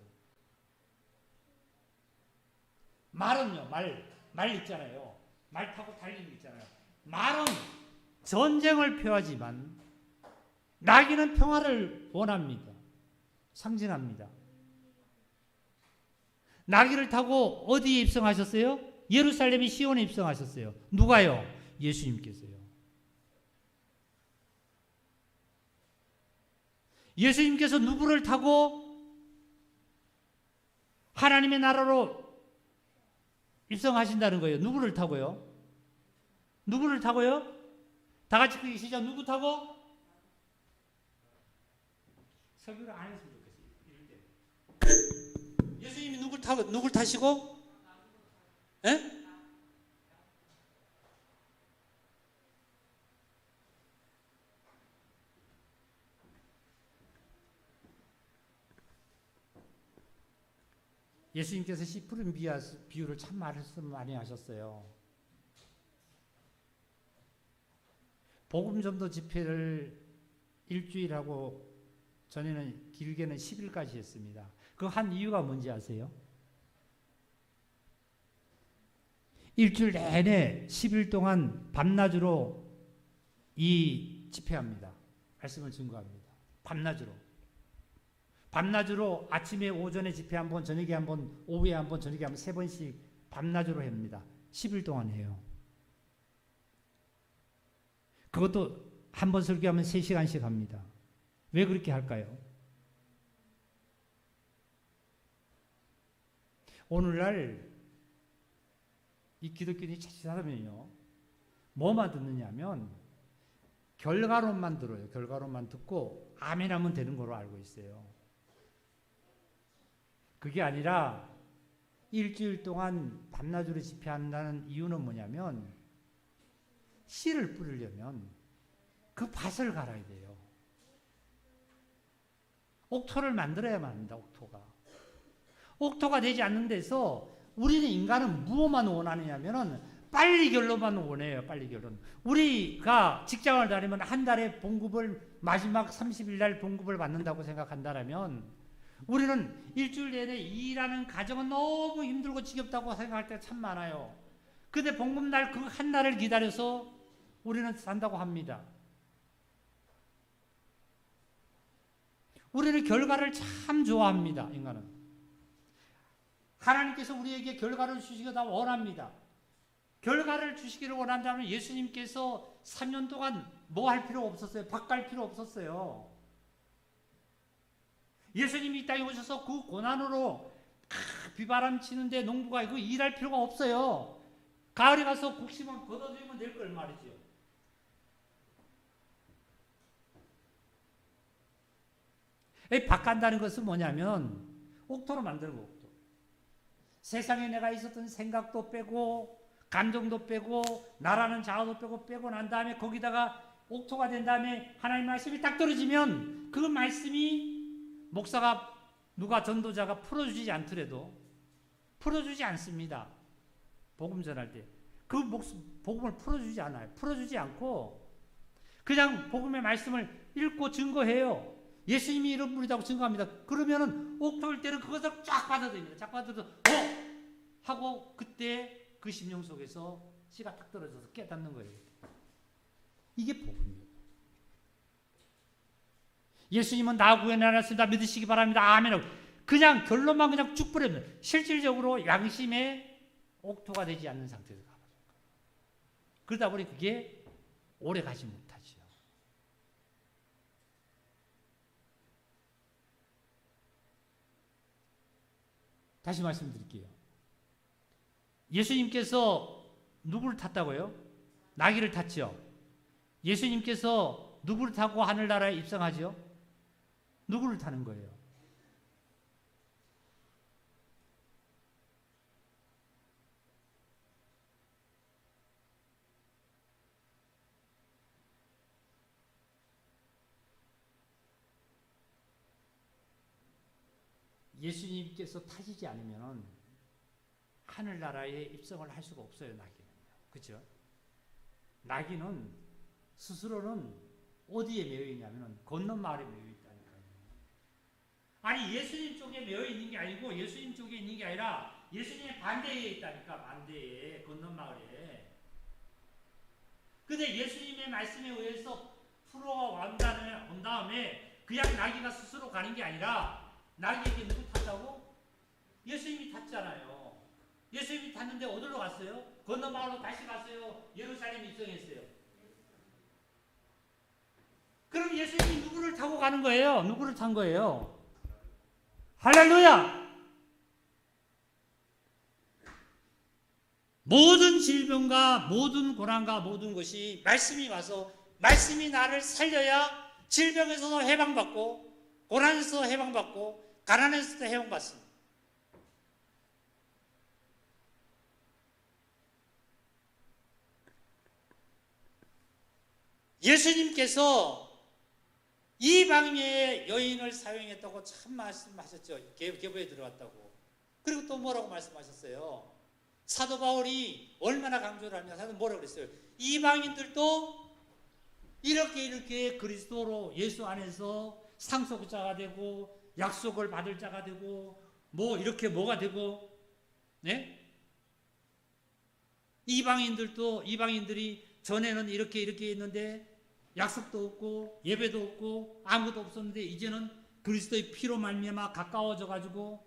말은요, 말 있잖아요. 말 타고 달리는 거 있잖아요. 말은 전쟁을 표하지만 나귀는 평화를 원합니다. 상징합니다. 나귀를 타고 어디에 입성하셨어요? 예루살렘의 시온에 입성하셨어요. 누가요? 예수님께서요. 예수님께서 누구를 타고 하나님의 나라로 입성하신다는 거예요. 누구를 타고요? 누구를 타고요? 다 같이 그 시작. 누구 타고? 설교를 안 했으면 좋겠어요. 예수님이 누굴 타시고? 에? 예수님께서 씨 푸른 비유를 참 말씀 많이 하셨어요. 복음 전도 집회를 일주일하고 전에는 길게는 10일까지 했습니다. 그 한 이유가 뭔지 아세요? 일주일 내내 10일 동안 밤낮으로 이 집회합니다. 말씀을 증거합니다. 밤낮으로 아침에 오전에 집회 한 번, 저녁에 한 번, 오후에 한 번, 저녁에 한 번, 3번씩 밤낮으로 합니다. 10일 동안 해요. 그것도 한 번 설교하면 3시간씩 합니다. 왜 그렇게 할까요? 오늘날 이 기독교인이 자칫하면요, 뭐만 듣느냐면 결과론만 들어요. 결과론만 듣고 아멘 하면 되는 거로 알고 있어요. 그게 아니라 일주일 동안 밤낮으로 집회한다는 이유는 뭐냐면 씨를 뿌리려면 그 밭을 갈아야 돼요. 옥토를 만들어야만 합니다. 옥토가 되지 않는 데서 우리는 인간은 무엇만 원하느냐면은 빨리 결론만 원해요. 빨리 결론. 우리가 직장을 다니면 한 달에 봉급을 마지막 30일 날 봉급을 받는다고 생각한다면 우리는 일주일 내내 일하는 가정은 너무 힘들고 지겹다고 생각할 때가 참 많아요. 근데 봉급날 그 한 날을 기다려서 우리는 산다고 합니다. 우리는 결과를 참 좋아합니다. 인간은. 하나님께서 우리에게 결과를 주시기를 원합니다. 결과를 주시기를 원한다면 예수님께서 3년 동안 뭐 할 필요 없었어요. 밭 갈 필요 없었어요. 예수님이 이 땅에 오셔서 그 고난으로 비바람 치는데 농부가 그 일할 필요가 없어요. 가을에 가서 곡식만 걷어들이면 될 걸 말이죠. 밭 간다는 것은 뭐냐면 옥토로 만드는 거. 세상에 내가 있었던 생각도 빼고 감정도 빼고 나라는 자아도 빼고 난 다음에 거기다가 옥토가 된 다음에 하나님 말씀이 딱 떨어지면 그 말씀이 목사가 누가 전도자가 풀어주지 않더라도 풀어주지 않습니다. 복음 전할 때 그 복음을 풀어주지 않아요. 풀어주지 않고 그냥 복음의 말씀을 읽고 증거해요. 예수님이 이런 분이라고 증거합니다. 그러면은 옥토일 때는 그것을 쫙 받아들입니다. 쫙 받아들여서 하고 그때 그 심령 속에서 씨가 딱 떨어져서 깨닫는 거예요. 이게 복음이에요. 예수님은 나 구원하셨습니다. 믿으시기 바랍니다. 아멘. 그냥 결론만 그냥 쭉 뿌립니다. 실질적으로 양심의 옥토가 되지 않는 상태에서 가버려요. 그러다 보니 그게 오래 가지 못하죠. 다시 말씀드릴게요. 예수님께서 누구를 탔다고요? 나귀를 탔죠. 예수님께서 누구를 타고 하늘나라에 입성하죠? 누구를 타는 거예요? 예수님께서 타시지 않으면 하늘나라에 입성을 할 수가 없어요, 나귀는요. 그죠? 나귀는 스스로는 어디에 매여 있냐면 건넌 마을에 매여 있다니까요. 아니 예수님 쪽에 매여 있는 게 아니고 예수님 쪽에 있는 게 아니라 예수님의 반대에 있다니까. 반대에 건넌 마을에. 근데 예수님의 말씀에 의해서 풀어가 온 다음에 그냥 나귀가 스스로 가는 게 아니라 나귀에게 누구 탔다고? 예수님이 탔잖아요. 예수님이 탔는데 어디로 갔어요? 건너 마을로 다시 갔어요? 예루살렘 입성했어요? 그럼 예수님이 누구를 타고 가는 거예요? 누구를 탄 거예요? 할렐루야! 모든 질병과 모든 고난과 모든 것이 말씀이 와서 말씀이 나를 살려야 질병에서도 해방받고 고난에서도 해방받고 가난에서도 해방받습니다. 예수님께서 이방인의 여인을 사용했다고 참 말씀하셨죠. 계보에 들어갔다고. 그리고 또 뭐라고 말씀하셨어요? 사도 바울이 얼마나 강조를 하냐. 사도 뭐라고 그랬어요? 이방인들도 이렇게 그리스도로 예수 안에서 상속자가 되고 약속을 받을 자가 되고 뭐 이렇게 뭐가 되고, 네? 이방인들이 전에는 이렇게 있는데 약속도 없고 예배도 없고 아무것도 없었는데 이제는 그리스도의 피로 말미암아 가까워져 가지고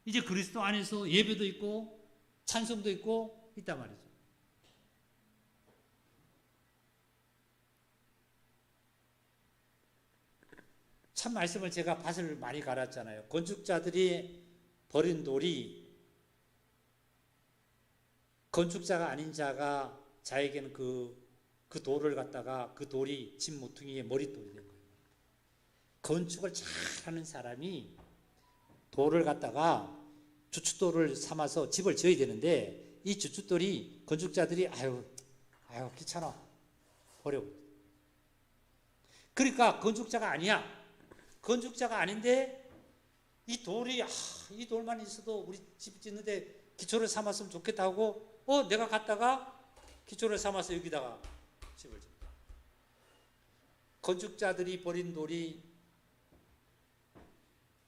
이제 그리스도 안에서 예배도 있고 찬송도 있고 있단 말이죠. 참 말씀을 제가 밭을 많이 갈았잖아요. 건축자들이 버린 돌이 건축자가 아닌 자가 자에게는 그 돌을 갖다가 그 돌이 집 모퉁이의 머릿돌이 된 거예요. 건축을 잘하는 사람이 돌을 갖다가 주춧돌을 삼아서 집을 지어야 되는데 이 주춧돌이 건축자들이 아유 귀찮아 버려. 그러니까 건축자가 아니야. 건축자가 아닌데 이 돌이 이 돌만 있어도 우리 집 짓는데 기초를 삼았으면 좋겠다 하고 내가 갔다가 기초를 삼아서 여기다가 집을 짓다. 건축자들이 버린 돌이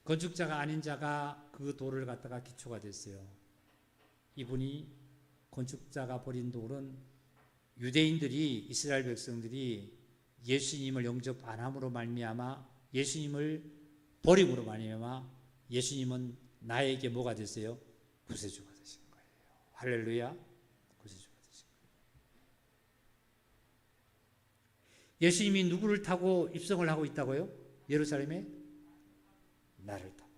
건축자가 아닌 자가 그 돌을 갖다가 기초가 됐어요. 이분이 건축자가 버린 돌은 유대인들이 이스라엘 백성들이 예수님을 영접 안 함으로 말미암아 예수님을 버림으로 말미암아 예수님은 나에게 뭐가 됐어요? 구세주가 되신 거예요. 할렐루야. 구세주가 되신 거예요. 예수님이 누구를 타고 입성을 하고 있다고요? 예루살렘에? 나를 타고.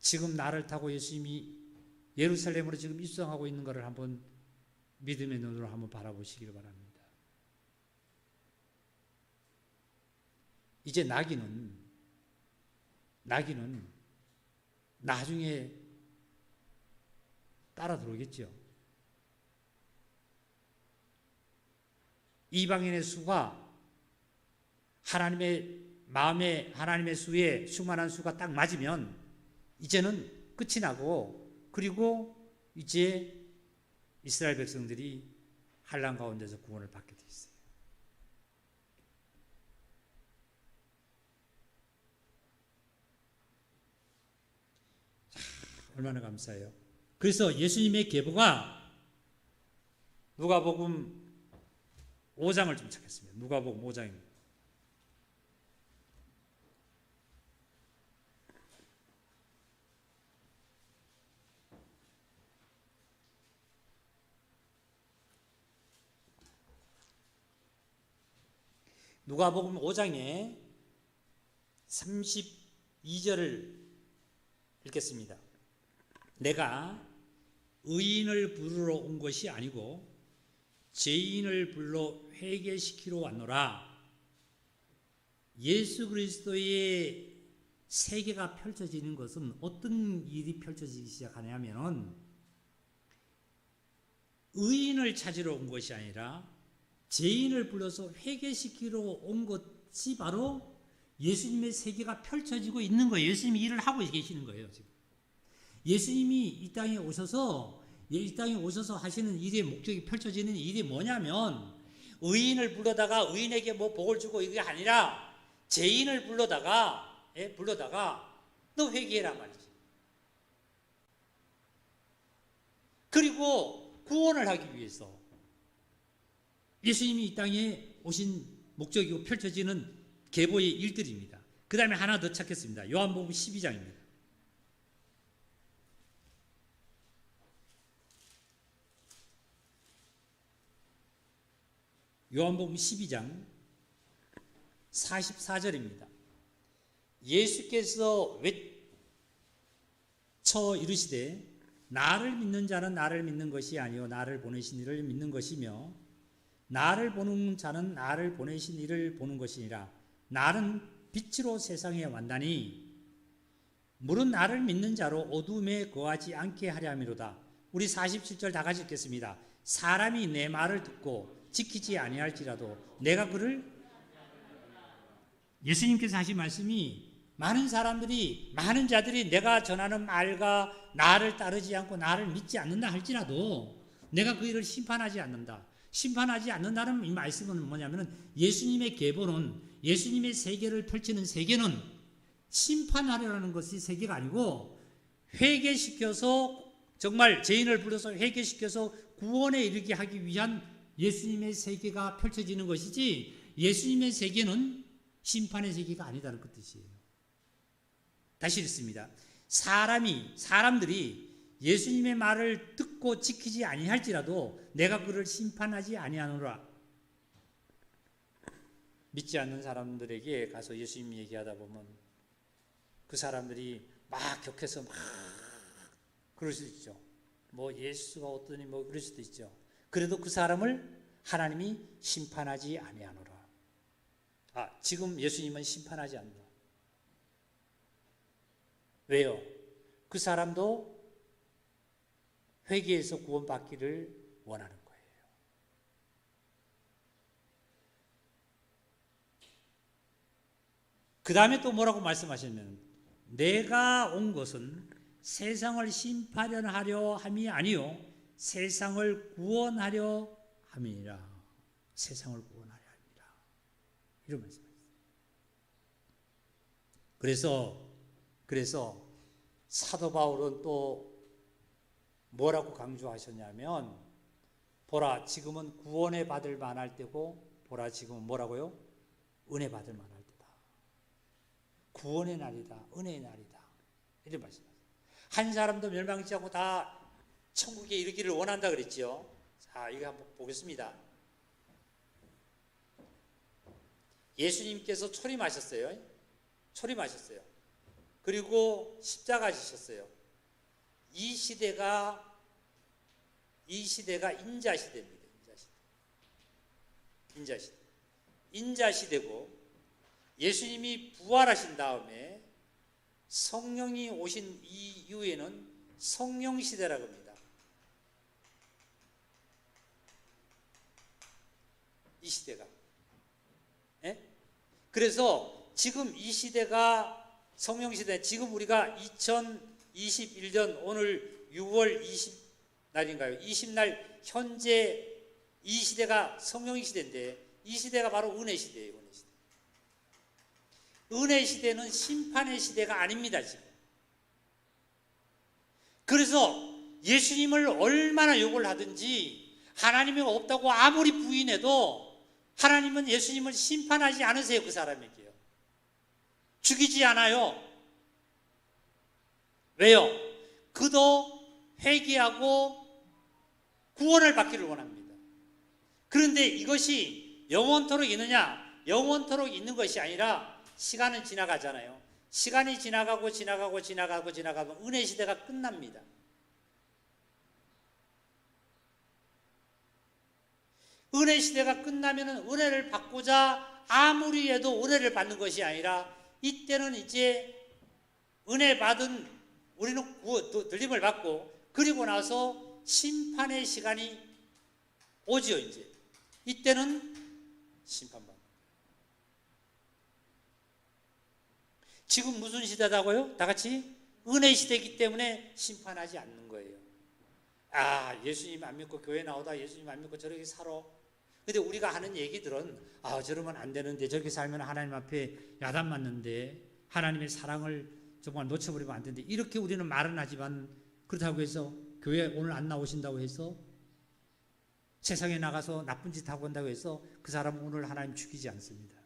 지금 나를 타고 예수님이 예루살렘으로 지금 입성하고 있는 것을 한번 믿음의 눈으로 한번 바라보시길 바랍니다. 이제 나귀는 나중에 따라 들어오겠죠. 이방인의 수가 하나님의 마음에 하나님의 수에 충만한 수가 딱 맞으면 이제는 끝이 나고 그리고 이제 이스라엘 백성들이 환난 가운데서 구원을 받게 돼 있어요. 얼마나 감사해요. 그래서 예수님의 계보가 누가복음 5장을 좀 찾겠습니다. 누가복음 5장입니다. 누가복음 5장에 32절을 읽겠습니다. 내가 의인을 부르러 온 것이 아니고 죄인을 불러 회개시키러 왔노라. 예수 그리스도의 세계가 펼쳐지는 것은 어떤 일이 펼쳐지기 시작하냐면 의인을 찾으러 온 것이 아니라 죄인을 불러서 회개시키러 온 것이 바로 예수님의 세계가 펼쳐지고 있는 거예요. 예수님이 일을 하고 계시는 거예요. 지금. 예수님이 이 땅에 오셔서 하시는 일의 목적이 펼쳐지는 일이 뭐냐면 의인을 불러다가 의인에게 뭐 복을 주고 이게 아니라 죄인을 불러다가 너 회개해라 말이지. 그리고 구원을 하기 위해서 예수님이 이 땅에 오신 목적이고 펼쳐지는 계보의 일들입니다. 그 다음에 하나 더 찾겠습니다. 요한복음 12장입니다. 요한복음 12장 44절입니다. 예수께서 외쳐 이르시되 나를 믿는 자는 나를 믿는 것이 아니요 나를 보내신 이를 믿는 것이며 나를 보는 자는 나를 보내신 이를 보는 것이니라. 나는 빛으로 세상에 왔나니 물은 나를 믿는 자로 어둠에 거하지 않게 하려 함이로다. 우리 47절 다 같이 읽겠습니다. 사람이 내 말을 듣고 지키지 아니할지라도 내가 그를 예수님께서 하신 말씀이 많은 자들이 내가 전하는 말과 나를 따르지 않고 나를 믿지 않는다 할지라도 내가 그 일을 심판하지 않는다. 심판하지 않는다는 이 말씀은 뭐냐면 예수님의 계보는 예수님의 세계를 펼치는 세계는 심판하려는 것이 세계가 아니고 회개시켜서 정말 죄인을 불러서 회개시켜서 구원에 이르게 하기 위한 예수님의 세계가 펼쳐지는 것이지 예수님의 세계는 심판의 세계가 아니다는 그 뜻이에요. 다시 읽습니다. 사람들이 예수님의 말을 듣고 지키지 아니할지라도 내가 그를 심판하지 아니하노라. 믿지 않는 사람들에게 가서 예수님 얘기하다 보면 그 사람들이 막 격해서 막 그럴 수도 있죠. 뭐 예수가 어떠니 뭐 그럴 수도 있죠. 그래도 그 사람을 하나님이 심판하지 아니하노라. 지금 예수님은 심판하지 않는다. 왜요? 그 사람도 회개해서 구원받기를 원하는 거예요. 그 다음에 또 뭐라고 말씀하셨냐면 내가 온 것은 세상을 심판하려 함이 아니요 세상을 구원하려 함이니라. 세상을 구원하려 함이라. 이런 말씀이에요. 그래서 사도 바울은 또 뭐라고 강조하셨냐면 보라 지금은 구원에 받을 만할 때고 보라 지금은 뭐라고요? 은혜 받을 만할 때다. 구원의 날이다. 은혜의 날이다. 이런 말씀이에요. 한 사람도 멸망치 않고 다 천국에 이르기를 원한다 그랬죠. 자, 이거 한번 보겠습니다. 예수님께서 초림하셨어요. 그리고 십자가 지셨어요. 이 시대가 인자 시대입니다. 인자 시대고 예수님이 부활하신 다음에 성령이 오신 이후에는 성령 시대라고 합니다. 이 시대가. 예? 그래서 지금 이 시대가 성령 시대, 지금 우리가 2021년 오늘 6월 20날인가요? 20날 현재 이 시대가 성령의 시대인데 이 시대가 바로 은혜 시대예요. 은혜 시대. 은혜 시대는 심판의 시대가 아닙니다. 지금. 그래서 예수님을 얼마나 욕을 하든지 하나님이 없다고 아무리 부인해도 하나님은 예수님을 심판하지 않으세요. 그 사람에게요. 죽이지 않아요. 왜요? 그도 회개하고 구원을 받기를 원합니다. 그런데 이것이 영원토록 있느냐? 영원토록 있는 것이 아니라 시간은 지나가잖아요. 시간이 지나가면 은혜 시대가 끝납니다. 은혜 시대가 끝나면 은혜를 받고자 아무리 해도 은혜를 받는 것이 아니라 이때는 이제 은혜 받은 우리는 들림을 받고 그리고 나서 심판의 시간이 오지요. 이제 이때는 심판받는 거예요. 지금 무슨 시대다고요? 다 같이 은혜 시대이기 때문에 심판하지 않는 거예요. 아, 예수님 안 믿고 교회 나오다 예수님 안 믿고 저렇게 살아. 근데 우리가 하는 얘기들은 저러면 안 되는데, 저렇게 살면 하나님 앞에 야단 맞는데, 하나님의 사랑을 정말 놓쳐버리면 안 되는데, 이렇게 우리는 말은 하지만, 그렇다고 해서 교회 오늘 안 나오신다고 해서 세상에 나가서 나쁜 짓 하고 한다고 해서 그 사람은 오늘 하나님 죽이지 않습니다.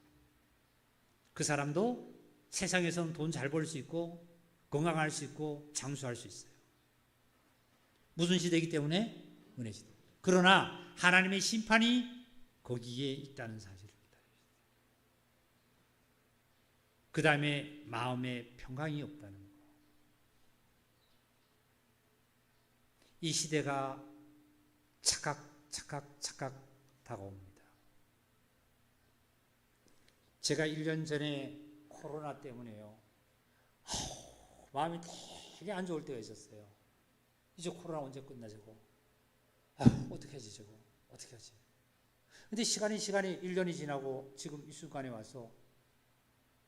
그 사람도 세상에서는 돈 잘 벌 수 있고 건강할 수 있고 장수할 수 있어요. 무슨 시대이기 때문에? 은혜 시대. 그러나 하나님의 심판이 거기에 있다는 사실입니다. 그 다음에 마음에 평강이 없다는 거. 이 시대가 착각 다가옵니다. 제가 1년 전에 코로나 때문에요, 마음이 되게 안 좋을 때가 있었어요. 이제 코로나 언제 끝나자고. 어떻게 하지 저거. 어떻게 하지. 근데 시간이 1년이 지나고 지금 이 순간에 와서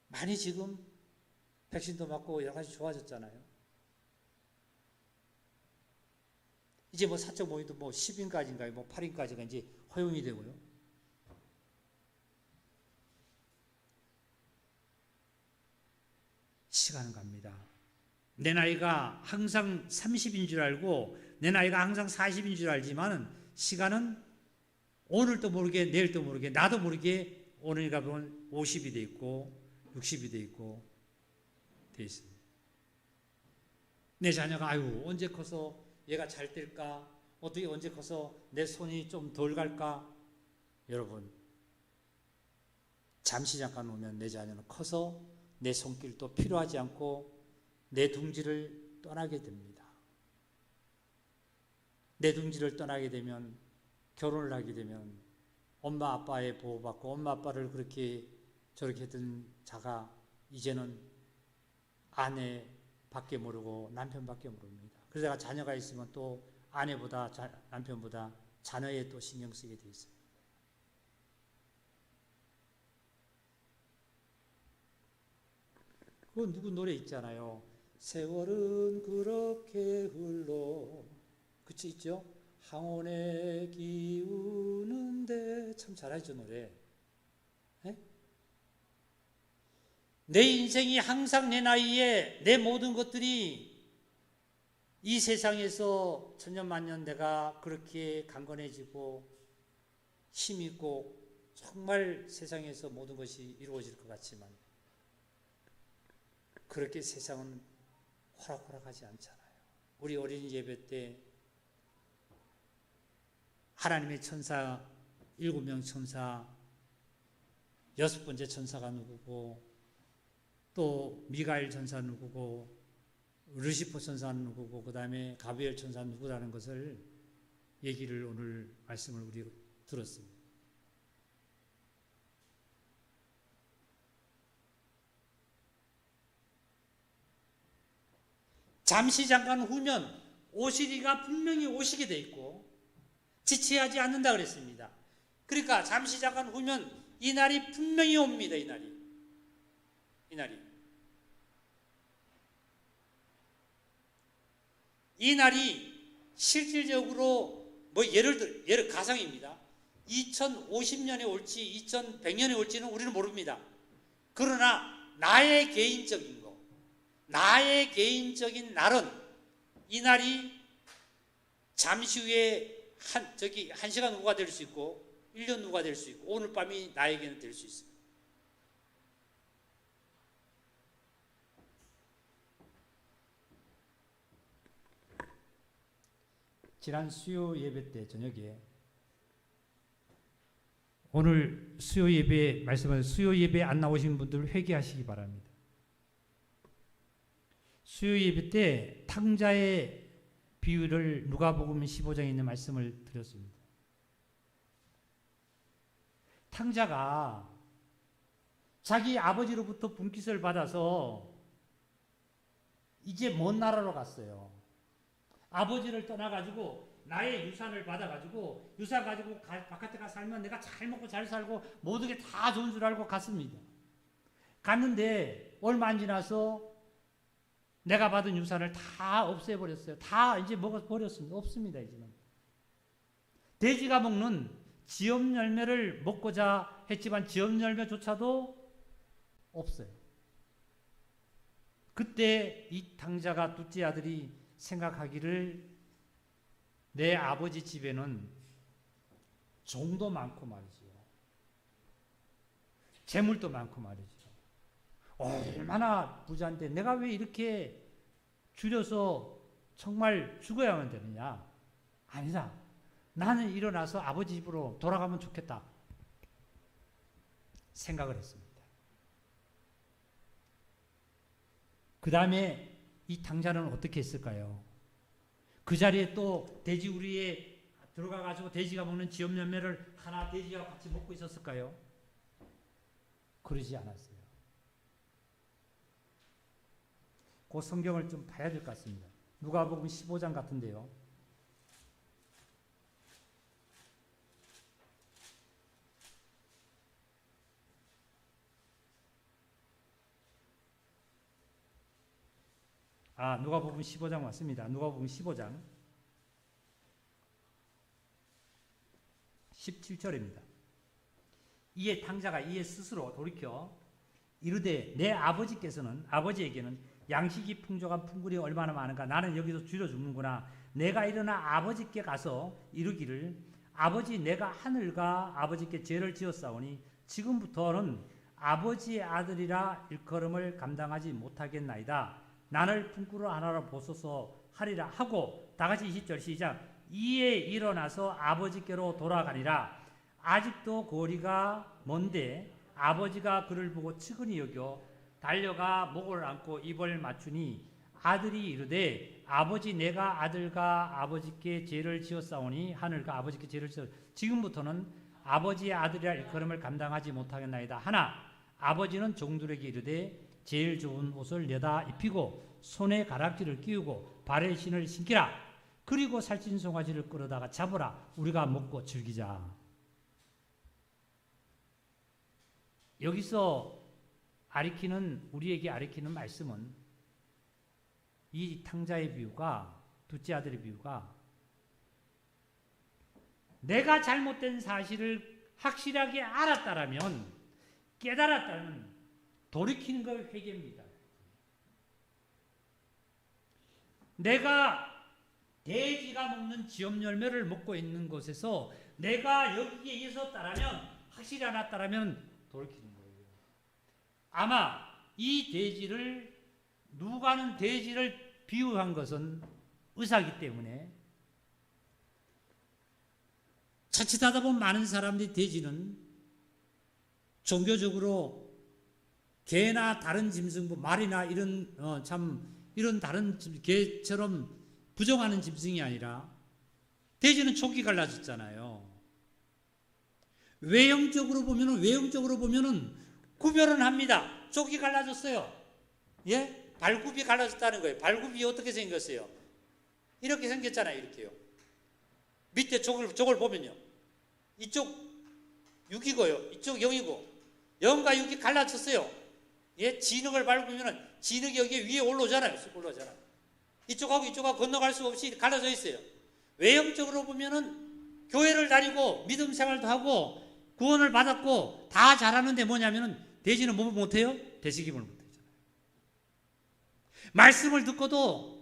많이 지금 백신도 맞고 여러 가지 좋아졌잖아요. 이제 뭐 사적 모임도 뭐 10인까지인가요? 뭐 8인까지가 이제 허용이 되고요. 시간은 갑니다. 내 나이가 항상 30인 줄 알고 내 나이가 항상 40인 줄 알지만 시간은 오늘도 모르게 내일도 모르게 나도 모르게 오늘이 가면 50이 돼 있고 60이 돼 있고 돼 있습니다. 내 자녀가 언제 커서 얘가 잘 될까? 어떻게 언제 커서 내 손이 좀 덜 갈까? 여러분, 잠시 잠깐 오면 내 자녀는 커서 내 손길도 필요하지 않고 내 둥지를 떠나게 됩니다. 내 둥지를 떠나게 되면, 결혼을 하게 되면 엄마 아빠의 보호받고 엄마 아빠를 그렇게 저렇게 했던 자가 이제는 아내밖에 모르고 남편밖에 모릅니다. 그래서 내가 자녀가 있으면 또 아내보다 남편보다 자녀에 또 신경 쓰게 돼 있어요. 그 누구 노래 있잖아요. 세월은 그렇게 흘러, 그치 있죠? 항온에 기우는데. 참 잘하죠 노래. 네? 내 인생이 항상 내 나이에 내 모든 것들이 이 세상에서 천년만년 내가 그렇게 강건해지고 힘있고 정말 세상에서 모든 것이 이루어질 것 같지만 그렇게 세상은 호락호락하지 않잖아요. 우리 어린이 예배 때 하나님의 천사 7명 천사, 6번째 천사가 누구고 또 미가엘 천사 누구고 르시포 천사는 누구고 그 다음에 가브리엘 천사는 누구라는 것을 얘기를 오늘 말씀을 우리 들었습니다. 잠시 잠깐 후면 오시리가 분명히 오시게 돼 있고 지체하지 않는다 그랬습니다. 그러니까 잠시 잠깐 후면 이 날이 분명히 옵니다. 이 날이. 이 날이 실질적으로 예를 가상입니다. 2050년에 올지 2100년에 올지는 우리는 모릅니다. 그러나 나의 개인적인 거, 나의 개인적인 날은 이 날이 잠시 후에 한 시간 후가 될 수 있고 1년 후가 될 수 있고 오늘 밤이 나에게는 될 수 있습니다. 지난 수요 예배 때 저녁에 오늘 수요 예배에 말씀하신 수요 예배에 안 나오신 분들 회개하시기 바랍니다. 수요 예배 때 탕자의 비유를 누가복음 15장에 있는 말씀을 드렸습니다. 탕자가 자기 아버지로부터 분깃을 받아서 이제 먼 나라로 갔어요. 아버지를 떠나가지고 나의 유산을 받아가지고 유산 가지고 바깥에 가 살면 내가 잘 먹고 잘 살고 모든 게 다 좋은 줄 알고 갔습니다. 갔는데 얼마 안 지나서 내가 받은 유산을 다 없애버렸어요. 다 이제 먹어버렸습니다. 없습니다. 이제는. 돼지가 먹는 지엄 열매를 먹고자 했지만 지엄 열매조차도 없어요. 그때 이 탕자가 둘째 아들이 생각하기를 내 아버지 집에는 종도 많고 말이지요. 재물도 많고 말이죠. 얼마나 부자인데 내가 왜 이렇게 줄여서 정말 죽어야만 되느냐? 아니다. 나는 일어나서 아버지 집으로 돌아가면 좋겠다. 생각을 했습니다. 그 다음에 이 탕자는 어떻게 했을까요? 그 자리에 또 돼지 우리에 들어가가지고 돼지가 먹는 지엄 열매를 하나 돼지와 같이 먹고 있었을까요? 그러지 않았어요. 그 성경을 좀 봐야 될 것 같습니다. 누가복음 15장 같은데요. 누가복음 15장 맞습니다. 누가복음 15장 17절입니다. 이에 탕자가 이에 스스로 돌이켜 이르되 내 아버지에게는 양식이 풍족한 풍물이 얼마나 많은가. 나는 여기서 줄여 죽는구나. 내가 일어나 아버지께 가서 이르기를 아버지, 내가 하늘과 아버지께 죄를 지었사오니 지금부터는 아버지의 아들이라 일컬음을 감당하지 못하겠나이다. 나를 품구로 하나로 보소서 하리라 하고, 다같이 20절 시작. 이에 일어나서 아버지께로 돌아가니라. 아직도 거리가 먼데 아버지가 그를 보고 측은히 여겨 달려가 목을 안고 입을 맞추니, 아들이 이르되 아버지, 내가 아들과 아버지께 죄를 지었사오니 하늘과 아버지께 죄를 지었 지금부터는 아버지의 아들이라 일컬음을 감당하지 못하겠나이다 하나, 아버지는 종들에게 이르되 제일 좋은 옷을 내다 입히고 손에 가락지를 끼우고 발에 신을 신기라. 그리고 살찐 송아지를 끌어다가 잡으라. 우리가 먹고 즐기자. 여기서 우리에게 가리키는 말씀은 이 탕자의 비유가, 둘째 아들의 비유가, 내가 잘못된 사실을 확실하게 알았다라면, 깨달았다면 돌이키는 걸 회개입니다. 내가 돼지가 먹는 지엄 열매를 먹고 있는 곳에서 내가 여기에 있었다라면, 확실히 알았다라면 돌이키는 거예요. 아마 이 돼지를, 누가는 돼지를 비유한 것은 의사이기 때문에, 자칫하다 보면 많은 사람들이 돼지는 종교적으로 개나 다른 짐승, 말이나 이런 이런 다른 개처럼 부정하는 짐승이 아니라, 돼지는 촉이 갈라졌잖아요. 외형적으로 보면은 구별은 합니다. 촉이 갈라졌어요. 예? 발굽이 갈라졌다는 거예요. 발굽이 어떻게 생겼어요? 이렇게 생겼잖아요. 이렇게요. 밑에 촉을 보면요. 이쪽 6이고요. 이쪽 0이고, 0과 6이 갈라졌어요. 예? 진흙을 밟으면은 진흙이 여기 위에 올라오잖아요. 이쪽하고 건너갈 수 없이 갈라져 있어요. 외형적으로 보면은 교회를 다니고 믿음 생활도 하고 구원을 받았고 다 잘하는데 뭐냐면은, 돼지는 뭐 못해요? 되새김을 못하잖아요. 말씀을 듣고도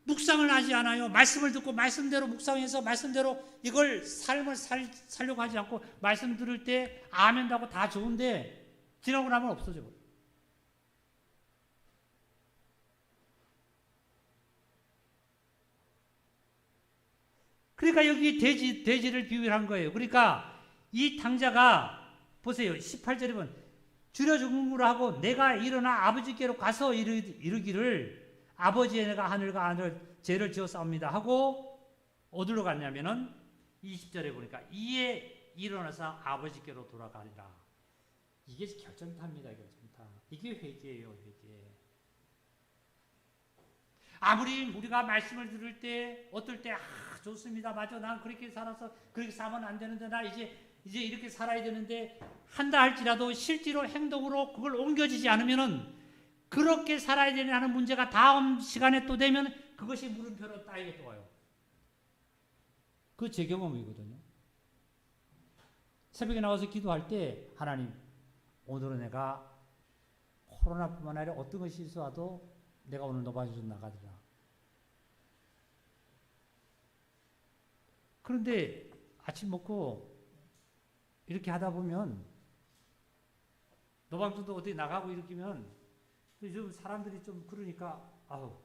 묵상을 하지 않아요. 말씀을 듣고 말씀대로 묵상해서 말씀대로 이걸 삶을 살려고 하지 않고, 말씀 들을 때 아멘도 하고 다 좋은데 지나고 나면 없어져 버려요. 그러니까 여기 돼지를 비유한 거예요. 그러니까 이 탕자가 보세요. 18절에 보면 줄여 죽음으로 하고 내가 일어나 아버지께로 가서 이르기를 아버지의 내가 하늘과 하늘 죄를 지었사옵니다 하고 어디로 갔냐면은 20절에 보니까 이에 일어나서 아버지께로 돌아가리라. 이게 결정타입니다. 결정타. 이게 회개예요. 회개. 아무리 우리가 말씀을 들을 때 어떨 때 좋습니다. 맞아. 난 그렇게 살아서 그렇게 살면 안 되는데 나 이제 이제 이렇게 살아야 되는데 한다 할지라도 실제로 행동으로 그걸 옮겨지지 않으면은 그렇게 살아야 되는 하는 문제가 다음 시간에 또 되면 그것이 물음표로 따이게 또 와요. 그 제 경험이거든요. 새벽에 나와서 기도할 때 하나님 오늘은 내가 코로나뿐만 아니라 어떤 것이 있어도 내가 오늘 노바주로 나가더라. 그런데 아침 먹고 이렇게 하다 보면 노방주도 어디 나가고 이렇게면 요즘 사람들이 좀 그러니까 아우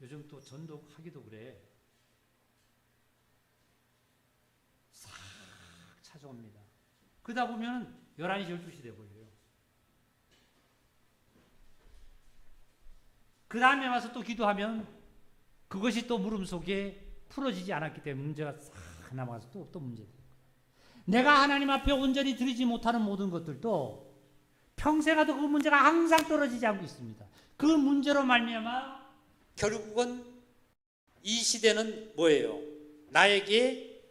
요즘 또 전도하기도 그래. 싹 찾아옵니다. 그러다 보면 11시 12시 돼버려요. 그 다음에 와서 또 기도하면 그것이 또 물음 속에 풀어지지 않았기 때문에 문제가 싹 남아서 또 문제돼요. 내가 하나님 앞에 온전히 드리지 못하는 모든 것들도 평생에도 그 문제가 항상 떨어지지 않고 있습니다. 그 문제로 말미암아 결국은 이 시대는 뭐예요? 나에게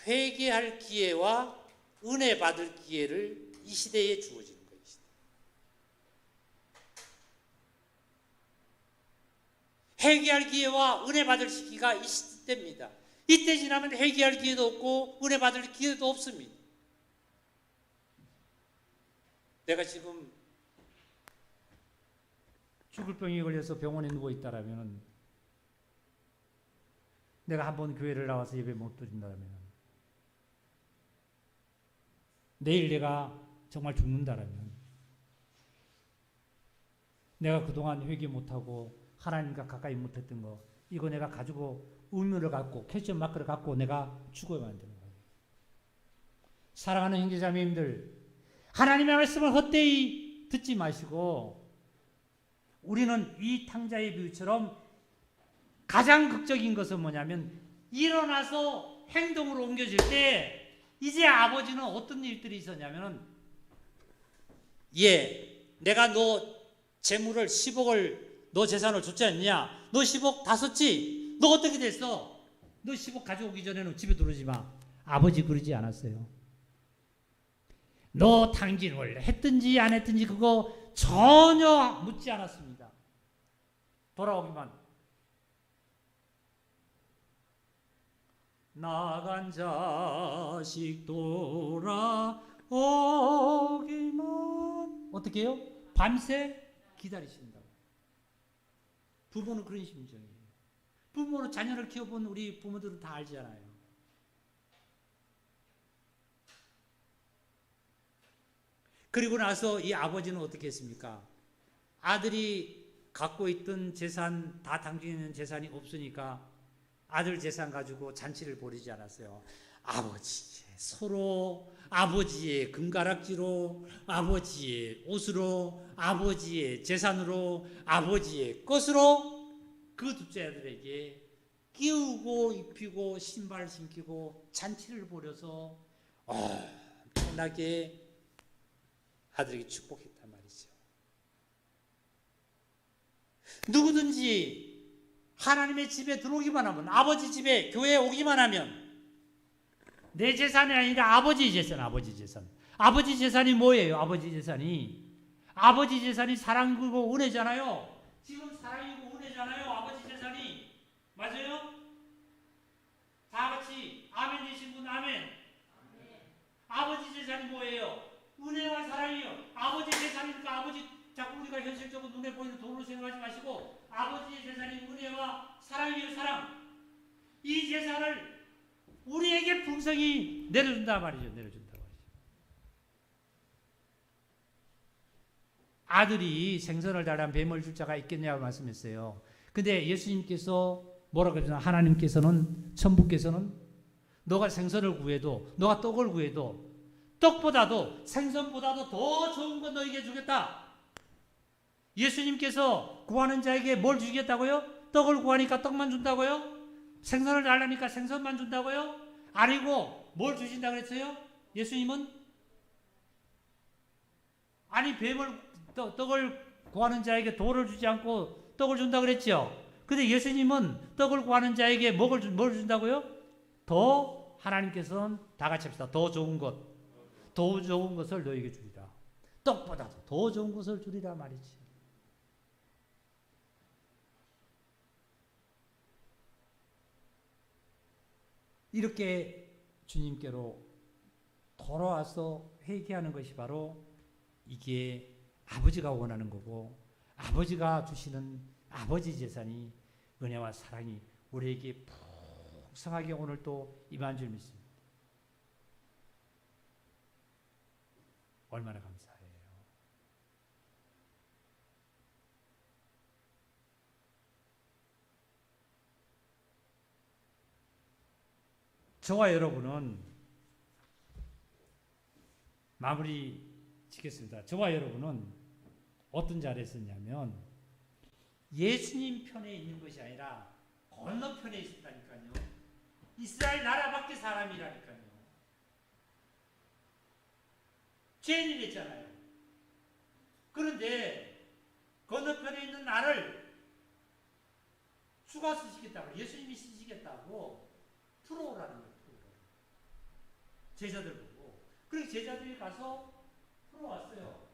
회개할 기회와 은혜 받을 기회를 이 시대에 주어지는 거예요. 회개할 기회와 은혜 받을 시기가 이 시대입니다. 이때 지나면 회개할 기회도 없고 은혜 받을 기회도 없습니다. 내가 지금 죽을 병에 걸려서 병원에 누워 있다라면 내가 한번 교회를 나와서 예배 못 드린다면 내일 내가 정말 죽는다라면 내가 그동안 회개 못하고 하나님과 가까이 못했던 거 이거 내가 가지고 의문을 갖고 퀘스천 마크를 갖고 내가 죽어야만 되는 거예요. 사랑하는 형제자매님들 하나님의 말씀을 헛되이 듣지 마시고 우리는 이 탕자의 비유처럼 가장 극적인 것은 뭐냐면 일어나서 행동으로 옮겨질 때 이제 아버지는 어떤 일들이 있었냐면 내가 너 재물을 10억을 너 재산을 줬지 않냐? 너 10억 다 썼지? 너 어떻게 됐어? 너 10억 가져오기 전에는 집에 들어오지 마. 아버지 그러지 않았어요. 너 탕진을 했든지 안 했든지 그거 전혀 묻지 않았습니다. 돌아오기만. 나간 자식 돌아오기만. 어떻게 해요? 밤새 기다리신다고. 부모는 그런 심정이에요. 부모는 자녀를 키워본 우리 부모들은 다 알잖아요. 그리고 나서 이 아버지는 어떻게 했습니까? 아들이 갖고 있던 재산, 다 당기고 있는 재산이 없으니까 아들 재산 가지고 잔치를 벌이지 않았어요. 서로 아버지의 금가락지로, 아버지의 옷으로, 아버지의 재산으로, 아버지의 것으로 그 둘째 아들에게 끼우고 입히고 신발 신기고 잔치를 벌여서 엄청나게 아들에게 축복했단 말이죠. 누구든지 하나님의 집에 들어오기만 하면, 아버지 집에 교회에 오기만 하면 내 재산이 아니라 아버지 재산, 아버지 재산. 아버지 재산이 뭐예요? 아버지 재산이 사랑이고 은혜잖아요. 지금 사랑이고 은혜잖아요. 아버지 재산이. 맞아요? 다 같이 아멘 되신 분 아멘. 아버지 재산이 뭐예요? 은혜와 사랑이요. 아버지 재산이니까 아버지 자꾸 우리가 현실적으로 눈에 보이는 돈으로 생각하지 마시고 아버지의 재산이 은혜와 사랑이요. 사랑. 이 재산을 우리에게 풍성히 내려준다 말이죠. 아들이 생선을 달란 뱀을 줄 자가 있겠냐고 말씀했어요. 근데 예수님께서 뭐라고 하셨나? 하나님께서는, 천부께서는 너가 생선을 구해도, 너가 떡을 구해도 떡보다도 생선보다도 더 좋은 건 너에게 주겠다. 예수님께서 구하는 자에게 뭘 주겠다고요? 떡을 구하니까 떡만 준다고요? 생선을 달라니까 생선만 준다고요? 아니고 뭘 주신다 그랬어요? 예수님은? 아니 떡을 구하는 자에게 돌을 주지 않고 떡을 준다 그랬죠? 근데 예수님은 떡을 구하는 자에게 뭘 준다고요? 더 하나님께서는 다 같이 합시다. 더 좋은 것. 더 좋은 것을 너에게 주리라. 떡보다도 더 좋은 것을 주리라 말이지. 이렇게 주님께로 돌아와서 회개하는 것이 바로 이게 아버지가 원하는 거고 아버지가 주시는 아버지 재산이 은혜와 사랑이 우리에게 풍성하게 오늘 또 임한 줄 믿습니다. 얼마나 감사해요. 저와 여러분은 마무리 짓겠습니다. 저와 여러분은 어떤 자리에 있었냐면 예수님 편에 있는 것이 아니라 건너편에 있었다니까요. 이스라엘 나라 밖의 사람이라니까요. 죄인이랬잖아요. 그런데 건너편에 있는 나를 수가 쓰시겠다고 예수님이 쓰시겠다고 풀어오라는 거예요. 제자들 보고. 그래서 제자들이 가서 풀어왔어요.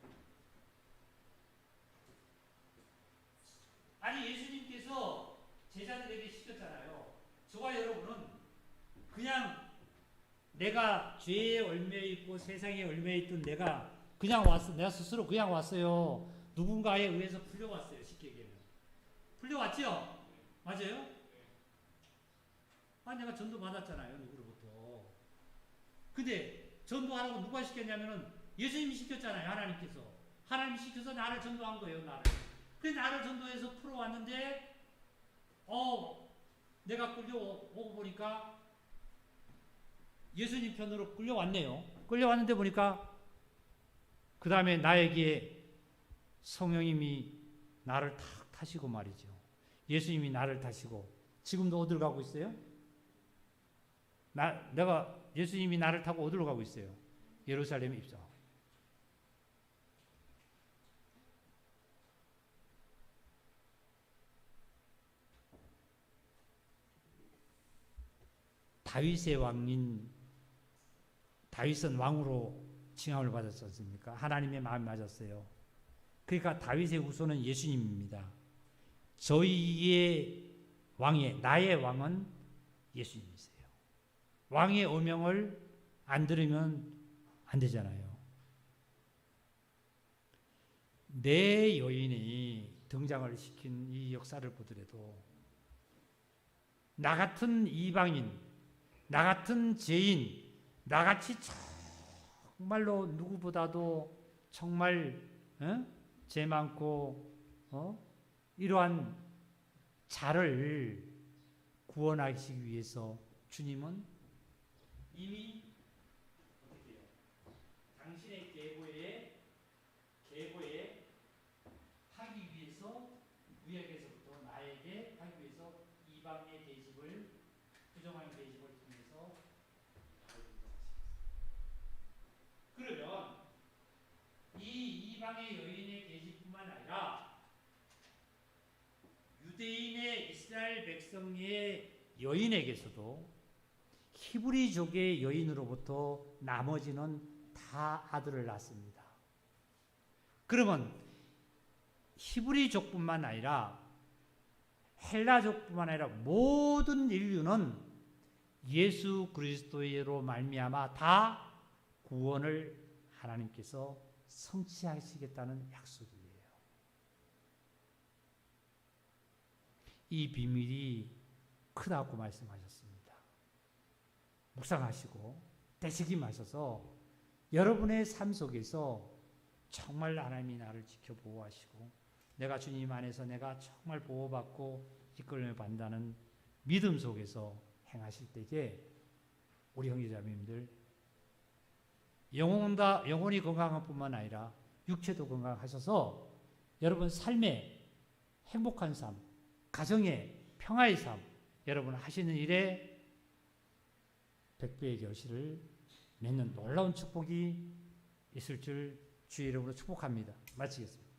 아니 예수님께서 제자들에게 시켰잖아요. 저와 여러분은 그냥 내가 죄에 얽매여 있고 세상에 얽매여 있던 내가 그냥 왔어. 내가 스스로 그냥 왔어요. 누군가에 의해서 풀려왔어요. 쉽게 얘기하면. 풀려왔죠? 맞아요? 아, 내가 전도 받았잖아요. 누구로부터. 근데 전도하라고 누가 시켰냐면은 예수님이 시켰잖아요. 하나님께서. 하나님이 시켜서 나를 전도한 거예요. 나를. 그래서 나를 전도해서 풀어왔는데 내가 끌려오고 보니까 예수님 편으로 끌려왔네요. 끌려왔는데 보니까 그 다음에 나에게 성령님이 나를 탁 타시고 말이죠. 예수님이 나를 타시고 지금도 어디로 가고 있어요? 내가 예수님이 나를 타고 어디로 가고 있어요? 예루살렘에 입성하고. 다윗의 왕인 다윗은 왕으로 칭함을 받았지 않습니까? 하나님의 마음이 맞았어요. 그러니까 다윗의 후손은 예수님입니다. 저희의 나의 왕은 예수님이세요. 왕의 어명을 안 들으면 안 되잖아요. 내 여인이 등장을 시킨 이 역사를 보더라도 나 같은 이방인, 나 같은 죄인, 나같이 정말로 누구보다도 정말 죄 많고 이러한 자를 구원하시기 위해서 주님은 이미 어떻게 해요? 당신의 계보에 하기 위해서 위에서부터 나에게 하기 위해서 이방의 계집을 부정한 계집을 통해서 그러면 이 이방의 여인의 계집뿐만 아니라 유대인의 이스라엘 백성의 여인에게서도 히브리족의 여인으로부터 나머지는 다 아들을 낳습니다. 그러면 히브리족뿐만 아니라 헬라족뿐만 아니라 모든 인류는 예수 그리스도로 말미암아 다 구원을 하나님께서 성취하시겠다는 약속이에요. 이 비밀이 크다고 말씀하셨습니다. 묵상하시고 되새김하셔서 여러분의 삶 속에서 정말 하나님이 나를 지켜 보호하시고 내가 주님 안에서 내가 정말 보호받고 이끌림을 받는다는 믿음 속에서 행하실 때에 우리 형제자매님들 영혼이 건강한 뿐만 아니라 육체도 건강하셔서 여러분 삶의 행복한 삶, 가정의 평화의 삶, 여러분 하시는 일에 100배의 결실을 맺는 놀라운 축복이 있을 줄 주의 이름으로 축복합니다. 마치겠습니다.